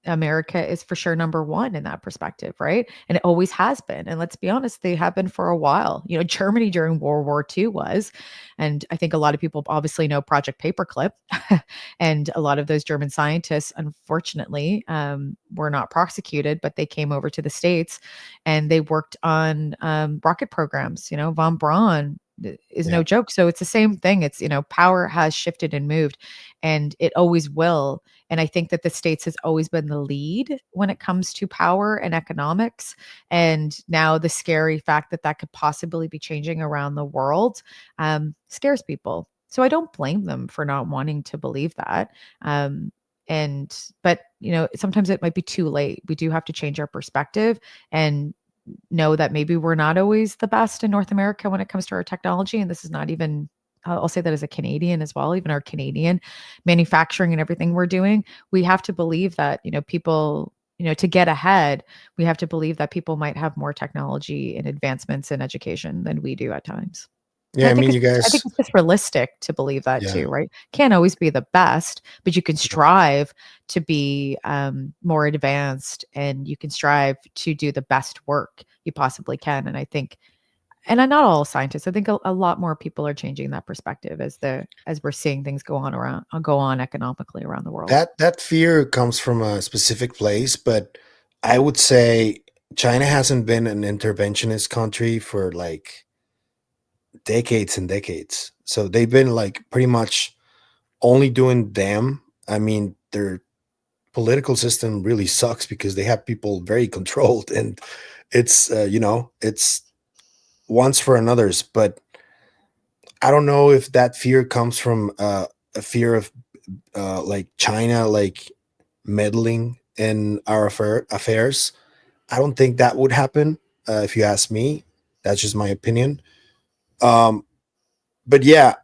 B: America is for sure number one in that perspective, right? And it always has been. And let's be honest, they have been for a while. Germany during World War II was, and I think a lot of people obviously know Project Paperclip, and a lot of those German scientists, unfortunately, were not prosecuted, but they came over to the States and they worked on rocket programs. Von Braun is
A: Yeah.
B: no joke. So it's the same thing. It's, power has shifted and moved, and it always will. And I think that the States has always been the lead when it comes to power and economics. And now the scary fact that that could possibly be changing around the world scares people. So I don't blame them for not wanting to believe that. Um, but sometimes it might be too late. We do have to change our perspective and know that maybe we're not always the best in North America when it comes to our technology. And this is not even, I'll say that as a Canadian as well, even our Canadian manufacturing and everything we're doing. We have to believe that, people, to get ahead, we have to believe that people might have more technology and advancements in education than we do at times. And
A: Yeah, I mean, you
B: I think
A: guys,
B: it's just realistic to believe that
A: yeah,
B: too, right? Can't always be the best, but you can strive to be more advanced, and you can strive to do the best work you possibly can. And I think, and I'm not all scientists, I think a lot more people are changing that perspective as we're seeing things go on economically around the world.
A: that fear comes from a specific place, but I would say China hasn't been an interventionist country for like decades and decades. So they've been like pretty much only doing them. I mean, their political system really sucks because they have people very controlled, and it's it's once for another's. But I don't know if that fear comes from a fear of like China like meddling in our affairs. I don't think that would happen, if you ask me. That's just my opinion. Um, but yeah,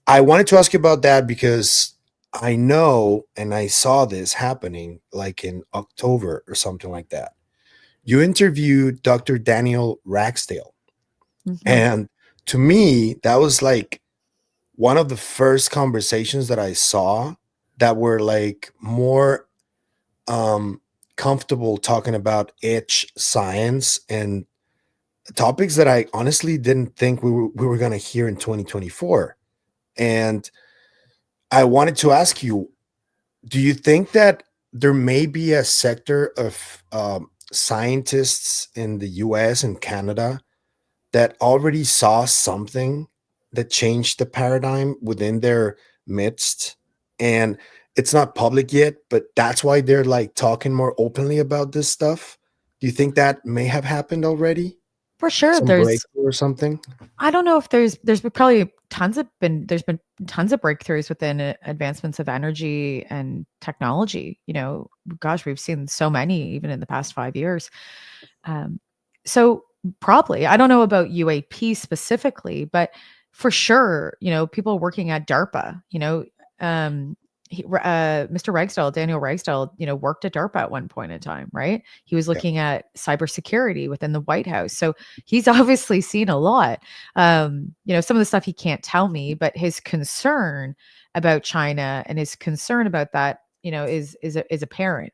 A: I wanted to ask you about that because I know and I saw this happening like in October or something like that. You interviewed Dr. Daniel Ragsdale.
B: Mhm.
A: And to me, that was like one of the first conversations that I saw that were like more um, comfortable talking about itch science and topics that I honestly didn't think we were going to hear in 2024. And I wanted to ask you, do you think that there may be a sector of scientists in the US and Canada that already saw something that changed the paradigm within their midst? And it's not public yet, but that's why they're like talking more openly about this stuff. Do you think that may have happened already?
B: For sure,
A: Some breakthrough or something?
B: I don't know if there's been probably there's been tons of breakthroughs within advancements of energy and technology. Gosh, we've seen so many even in the past 5 years. Um, so probably, I don't know about UAP specifically, but for sure, people working at DARPA, Mr. Ragsdale, Daniel Ragsdale, worked at DARPA at one point in time, right? He was
A: Yeah.
B: looking at cybersecurity within the White House. So he's obviously seen a lot. Some of the stuff he can't tell me, but his concern about China and his concern about that, is apparent.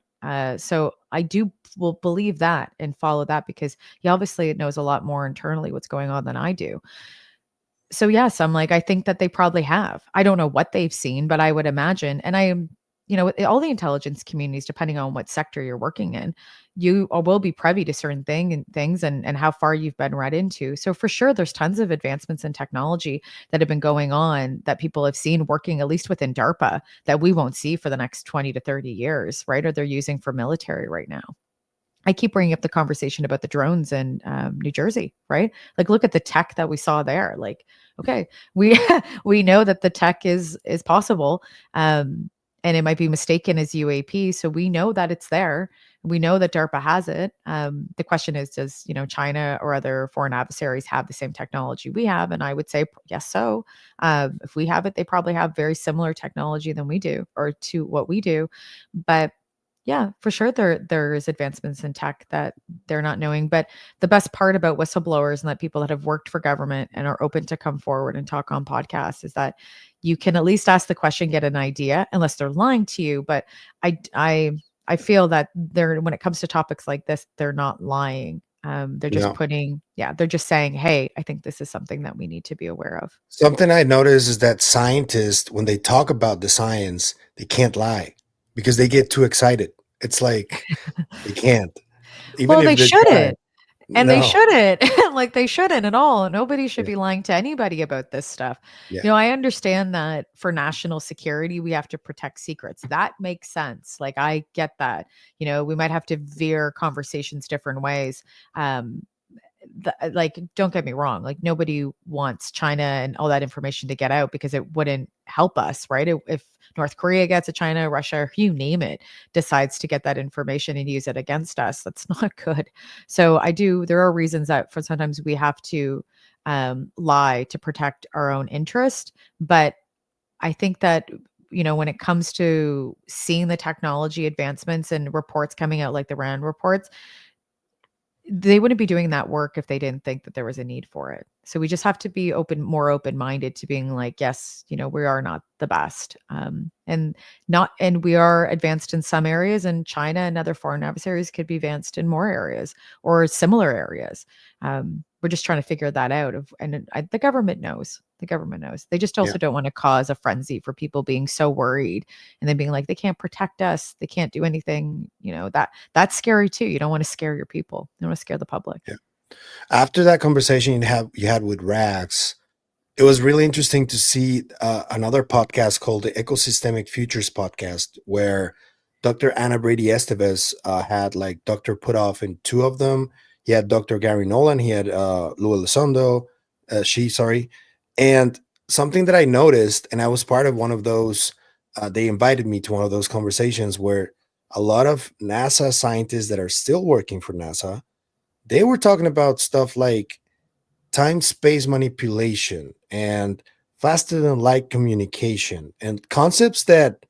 B: So I do will believe that and follow that because he obviously knows a lot more internally what's going on than I do. So yes, I'm like, I think that they probably have. I don't know what they've seen, but I would imagine. And I am, all the intelligence communities, depending on what sector you're working in, you will be privy to certain things and how far you've been read into. So for sure, there's tons of advancements in technology that have been going on that people have seen working, at least within DARPA, that we won't see for the next 20 to 30 years, right? Or they're using for military right now. I keep bringing up the conversation about the drones in New Jersey, right? Like, look at the tech that we saw there. Like, okay, we we know that the tech is possible, and it might be mistaken as UAP. So we know that it's there. We know that DARPA has it. The question is, does China or other foreign adversaries have the same technology we have? And I would say yes. So if we have it, they probably have very similar technology than we do, or to what we do, but yeah, for sure there's advancements in tech that they're not knowing, but the best part about whistleblowers and that people that have worked for government and are open to come forward and talk on podcasts is that you can at least ask the question, get an idea, unless they're lying to you. But I feel that they're when it comes to topics like this, they're not lying. They're just
A: Yeah.
B: they're just saying, hey, I think this is something that we need to be aware of.
A: Something I noticed is that scientists, when they talk about the science, they can't lie because they get too excited. It's like they can't, even
B: Well, they
A: if they try.
B: shouldn't. And they
A: No.
B: shouldn't. Like, they shouldn't at all. Nobody should
A: Yeah.
B: be lying to anybody about this stuff.
A: Yeah.
B: I understand that for national security, we have to protect secrets. That makes sense. Like, I get that. We might have to veer conversations different ways. Um, like, don't get me wrong, like, nobody wants China and all that information to get out because it wouldn't help us, right? If North Korea gets it, China, Russia, you name it, decides to get that information and use it against us, that's not good. So there are reasons that for sometimes we have to lie to protect our own interest. But I think that when it comes to seeing the technology advancements and reports coming out like the RAND reports, they wouldn't be doing that work if they didn't think that there was a need for it. So we just have to be more open-minded to being like, yes, we are not the best. And we are advanced in some areas, and China and other foreign adversaries could be advanced in more areas or similar areas. We're just trying to figure that out. The government knows. The government knows. They just
A: Yeah.
B: also don't want to cause a frenzy for people being so worried and then being like, they can't protect us. They can't do anything. That's scary too. You don't want to scare your people. You don't want to scare the public.
A: Yeah. After that conversation you had with Rags, it was really interesting to see another podcast called the Ecosystemic Futures Podcast, where Dr. Anna Brady Estevez had like Dr. Puthoff in two of them. He had Dr. Gary Nolan. He had Lou Elizondo. Sorry. And something that I noticed, and I was part of one of those, they invited me to one of those conversations where a lot of NASA scientists that are still working for NASA, they were talking about stuff like time space manipulation and faster than light communication and concepts that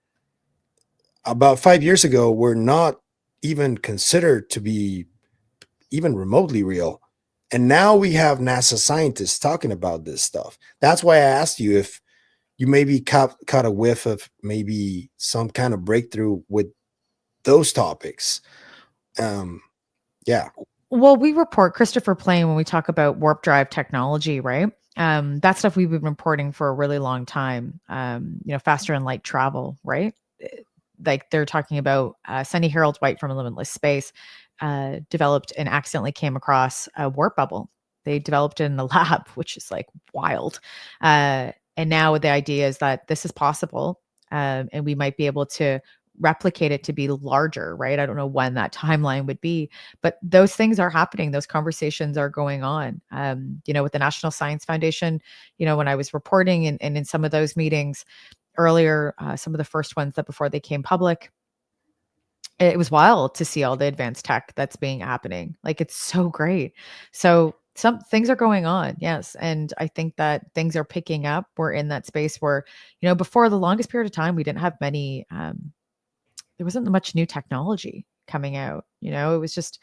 A: about 5 years ago were not even considered to be even remotely real. And now we have NASA scientists talking about this stuff. That's why I asked you if you maybe caught a whiff of maybe some kind of breakthrough with those topics. Yeah.
B: Well, we report Christopher Plane when we talk about warp drive technology, right? That stuff we've been reporting for a really long time. Faster than light travel, right? Like, they're talking about Sunny Harold White from Limitless Space developed and accidentally came across a warp bubble. They developed it in the lab, which is like wild. And now the idea is that this is possible, and we might be able to replicate it to be larger, right? I don't know when that timeline would be, but those things are happening. Those conversations are going on. With the National Science Foundation, when I was reporting and in some of those meetings earlier, some of the first ones that before they came public, it was wild to see all the advanced tech that's being happening. Like, it's so great. So some things are going on. Yes. And I think that things are picking up. We're in that space where, before the longest period of time, we didn't have many, there wasn't much new technology coming out. It was just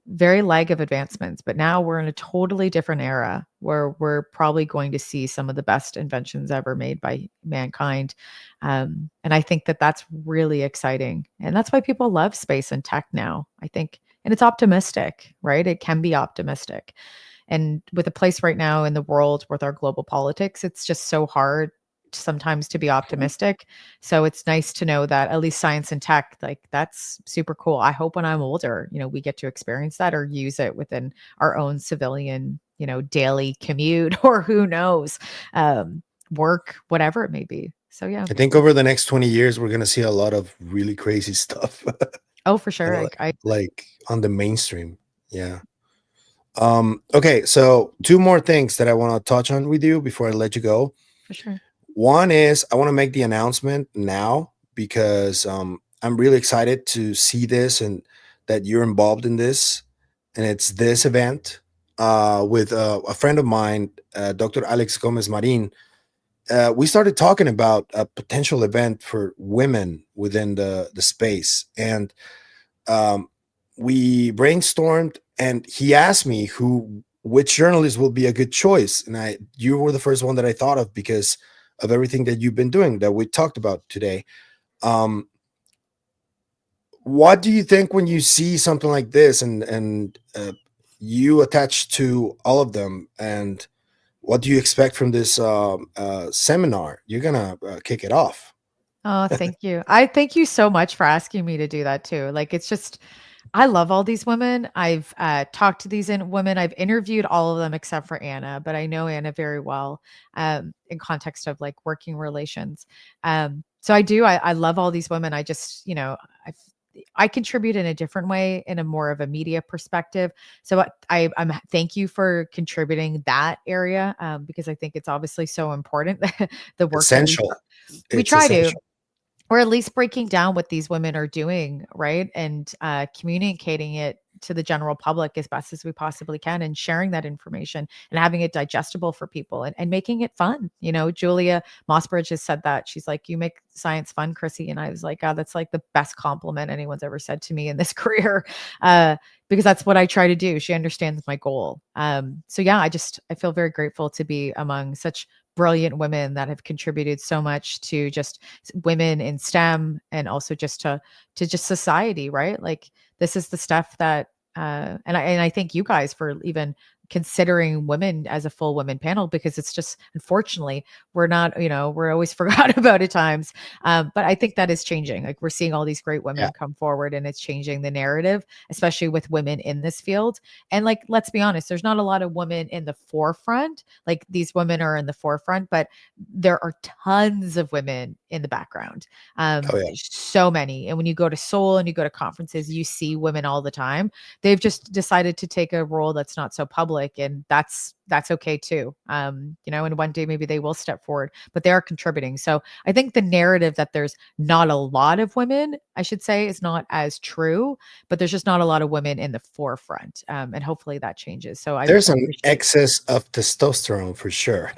B: very lag of advancements. But now we're in a totally different era where we're probably going to see some of the best inventions ever made by mankind. And I think that that's really exciting. And that's why people love space and tech now, I think. And it's optimistic, right? It can be optimistic. And with a place right now in the world with our global politics, it's just so hard sometimes to be optimistic. So it's nice to know that at least science and tech, like, that's super cool. I hope when I'm older, we get to experience that or use it within our own civilian, daily commute or who knows, work, whatever it may be. So yeah.
A: I think over the next 20 years, we're going to see a lot of really crazy stuff.
B: Oh, for sure.
A: Like on the mainstream. Yeah. Okay. So two more things that I want to touch on with you before I let you go.
B: For sure.
A: One is I want to make the announcement now because I'm really excited to see this and that you're involved in this. And it's this event with a friend of mine, Dr. Alex Gomez Marin. We started talking about a potential event for women within the space. And we brainstormed, and he asked me which journalist will be a good choice. And you were the first one that I thought of because of everything that you've been doing that we talked about today. What do you think when you see something like this and you attach to all of them? And what do you expect from this seminar? You're gonna kick it off.
B: Oh, thank you. I thank you so much for asking me to do that too. Like, it's just, I love all these women. I've talked to these women. I've interviewed all of them except for Anna, but I know Anna very well in context of like working relations. So I do. I love all these women. I just, I contribute in a different way, in a more of a media perspective. So I'm thank you for contributing that area because I think it's obviously so important. The work that
A: Essential.
B: we
A: It's
B: try to,
A: essential.
B: or at least breaking down what these women are doing, right? And communicating it to the general public as best as we possibly can, and sharing that information and having it digestible for people, and making it fun. Julia Mossbridge has said that. She's like, you make science fun, Chrissy. And I was like, God, that's like the best compliment anyone's ever said to me in this career. Because that's what I try to do. She understands my goal. So yeah, I feel very grateful to be among such brilliant women that have contributed so much to just women in STEM, and also just to just society, right? Like, this is the stuff that and I thank you guys for even considering women as a full women panel, because it's just, unfortunately, we're not, we're always forgotten about at times. But I think that is changing. Like, we're seeing all these great
A: Yeah.
B: women come forward, and it's changing the narrative, especially with women in this field. And like, let's be honest, there's not a lot of women in the forefront. Like, these women are in the forefront, but there are tons of women in the background.
A: Oh yeah.
B: So many. And when you go to Seoul and you go to conferences, you see women all the time. They've just decided to take a role that's not so public, and that's okay too. And one day maybe they will step forward, but they are contributing. So I think the narrative that there's not a lot of women, I should say, is not as true, but there's just not a lot of women in the forefront. And hopefully that changes. So I
A: There's an
B: appreciate
A: excess of testosterone for sure.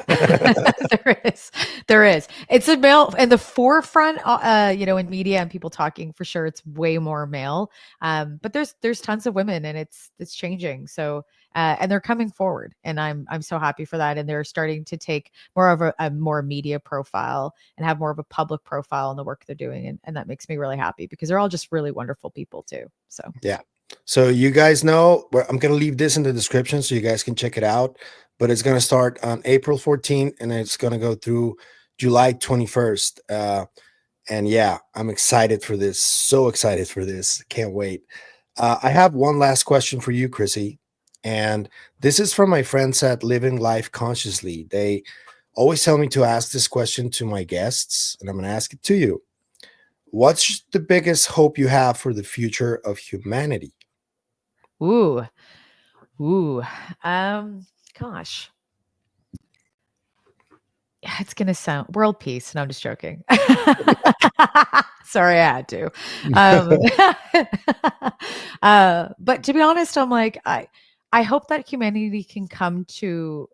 B: there is. It's a male in the forefront, in media and people talking, for sure. It's way more male. But there's tons of women, and it's changing. So and they're coming forward, and I'm so happy for that. And they're starting to take more of a more media profile and have more of a public profile in the work they're doing. And that makes me really happy, because they're all just really wonderful people too. So
A: Yeah. So you guys know, I'm going to leave this in the description so you guys can check it out. But it's going to start on April 14th, and it's going to go through July 21st. And yeah, I'm excited for this. So excited for this. Can't wait. I have one last question for you, Chrissy. And this is from my friends at Living Life Consciously. They always tell me to ask this question to my guests, and I'm going to ask it to you. What's the biggest hope you have for the future of humanity?
B: ooh. Ooh. Gosh. Yeah, it's gonna sound world peace. No, I'm just joking. Sorry, I had to. But to be honest, I'm like, I hope that humanity can come to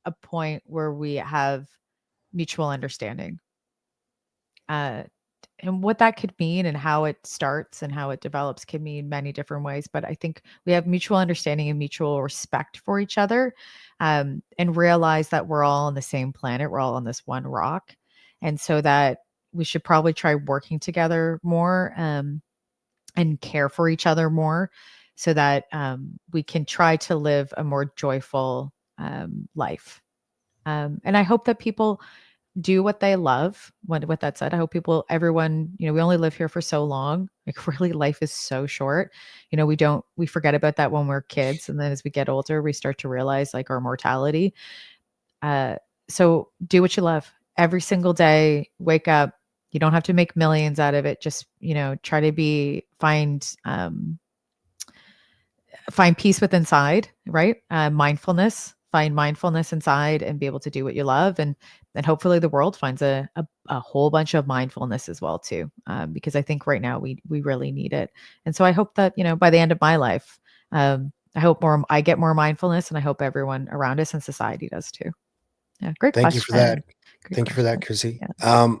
B: a point where we have mutual understanding. And what that could mean, and how it starts and how it develops, can mean many different ways. But I think we have mutual understanding and mutual respect for each other, and realize that we're all on the same planet. We're all on this one rock. And so that we should probably try working together more, and care for each other more, so that we can try to live a more joyful life. And I hope that people do what they love. With that said, I hope everyone, we only live here for so long. Like, really, life is so short. We forget about that when we're kids. And then as we get older, we start to realize like our mortality. Uh, so do what you love every single day. Wake up. You don't have to make millions out of it. Just, try to find peace within inside, right? Find mindfulness inside, and be able to do what you love. And then hopefully the world finds a whole bunch of mindfulness as well too. Because I think right now we really need it. And so I hope that, by the end of my life, I get more mindfulness, and I hope everyone around us in society does too. Yeah. Great
A: Thank you for that.
B: question. Great
A: Thank you for that,
B: question.
A: Chrissy.
B: Yeah.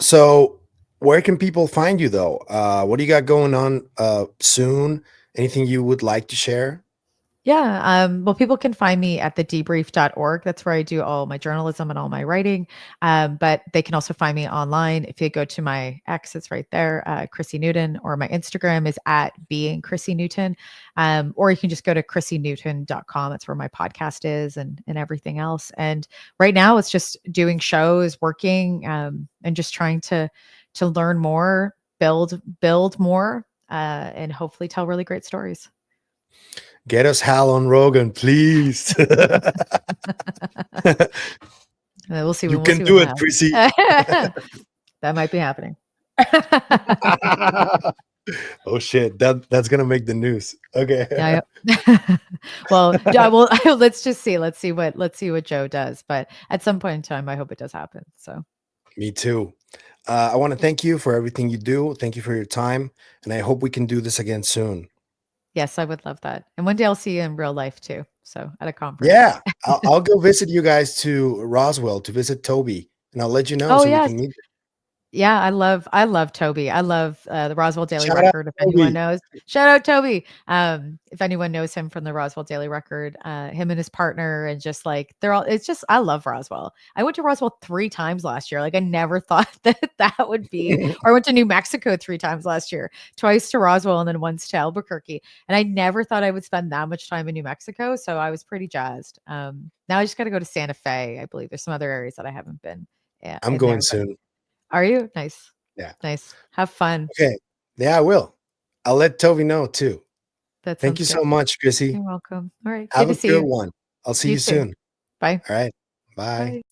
A: So where can people find you though? What do you got going on soon? Anything you would like to share?
B: Yeah. Well, people can find me at the debrief.org. That's where I do all my journalism and all my writing. But they can also find me online. If you go to my X, it's right there, Chrissy Newton, or my Instagram is at being Chrissy Newton. Or you can just go to chrissynewton.com. That's where my podcast is, and everything else. And right now it's just doing shows, working, and just trying to learn more, build more. and hopefully tell really great stories.
A: Get us Hal on Rogan, please.
B: We'll see.
A: You
B: We'll
A: can
B: see
A: do
B: when
A: it,
B: that
A: Chrissy.
B: happens. That might be happening.
A: Oh shit, that's gonna make the news. Okay.
B: Yeah. Well, let's just see. Let's see what Joe does. But at some point in time, I hope it does happen. So
A: Me too. I want to thank you for everything you do. Thank you for your time, and I hope we can do this again soon.
B: yes, I would love that. And one day I'll see you in real life too. So at a conference.
A: Yeah, I'll go visit you guys to Roswell to visit Toby, and I'll let you know
B: Oh
A: so we
B: yes.
A: can meet.
B: Yeah, I love Toby. I love the Roswell Daily
A: Shout out
B: Record. If anyone
A: Toby.
B: knows, shout out Toby. If anyone knows him from the Roswell Daily Record, him and his partner, and just like they're all. It's just I love Roswell. I went to Roswell 3 times last year. Like I never thought that would be. Or I went to New Mexico 3 times last year. Twice to Roswell and then once to Albuquerque. And I never thought I would spend that much time in New Mexico. So I was pretty jazzed. Now I just got to go to Santa Fe. I believe there's some other areas that I haven't been
A: I'm
B: in there.
A: going soon.
B: Are you? Nice.
A: Yeah.
B: Nice. Have fun.
A: Okay. Yeah, I will. I'll let Toby know too.
B: That
A: Thank
B: sounds
A: you
B: good.
A: so much, Chrissy.
B: You're welcome. All right.
A: Have
B: Good
A: a
B: to see
A: good
B: you.
A: one. I'll see
B: You
A: you
B: too.
A: soon.
B: Bye.
A: All right. Bye.
B: Bye.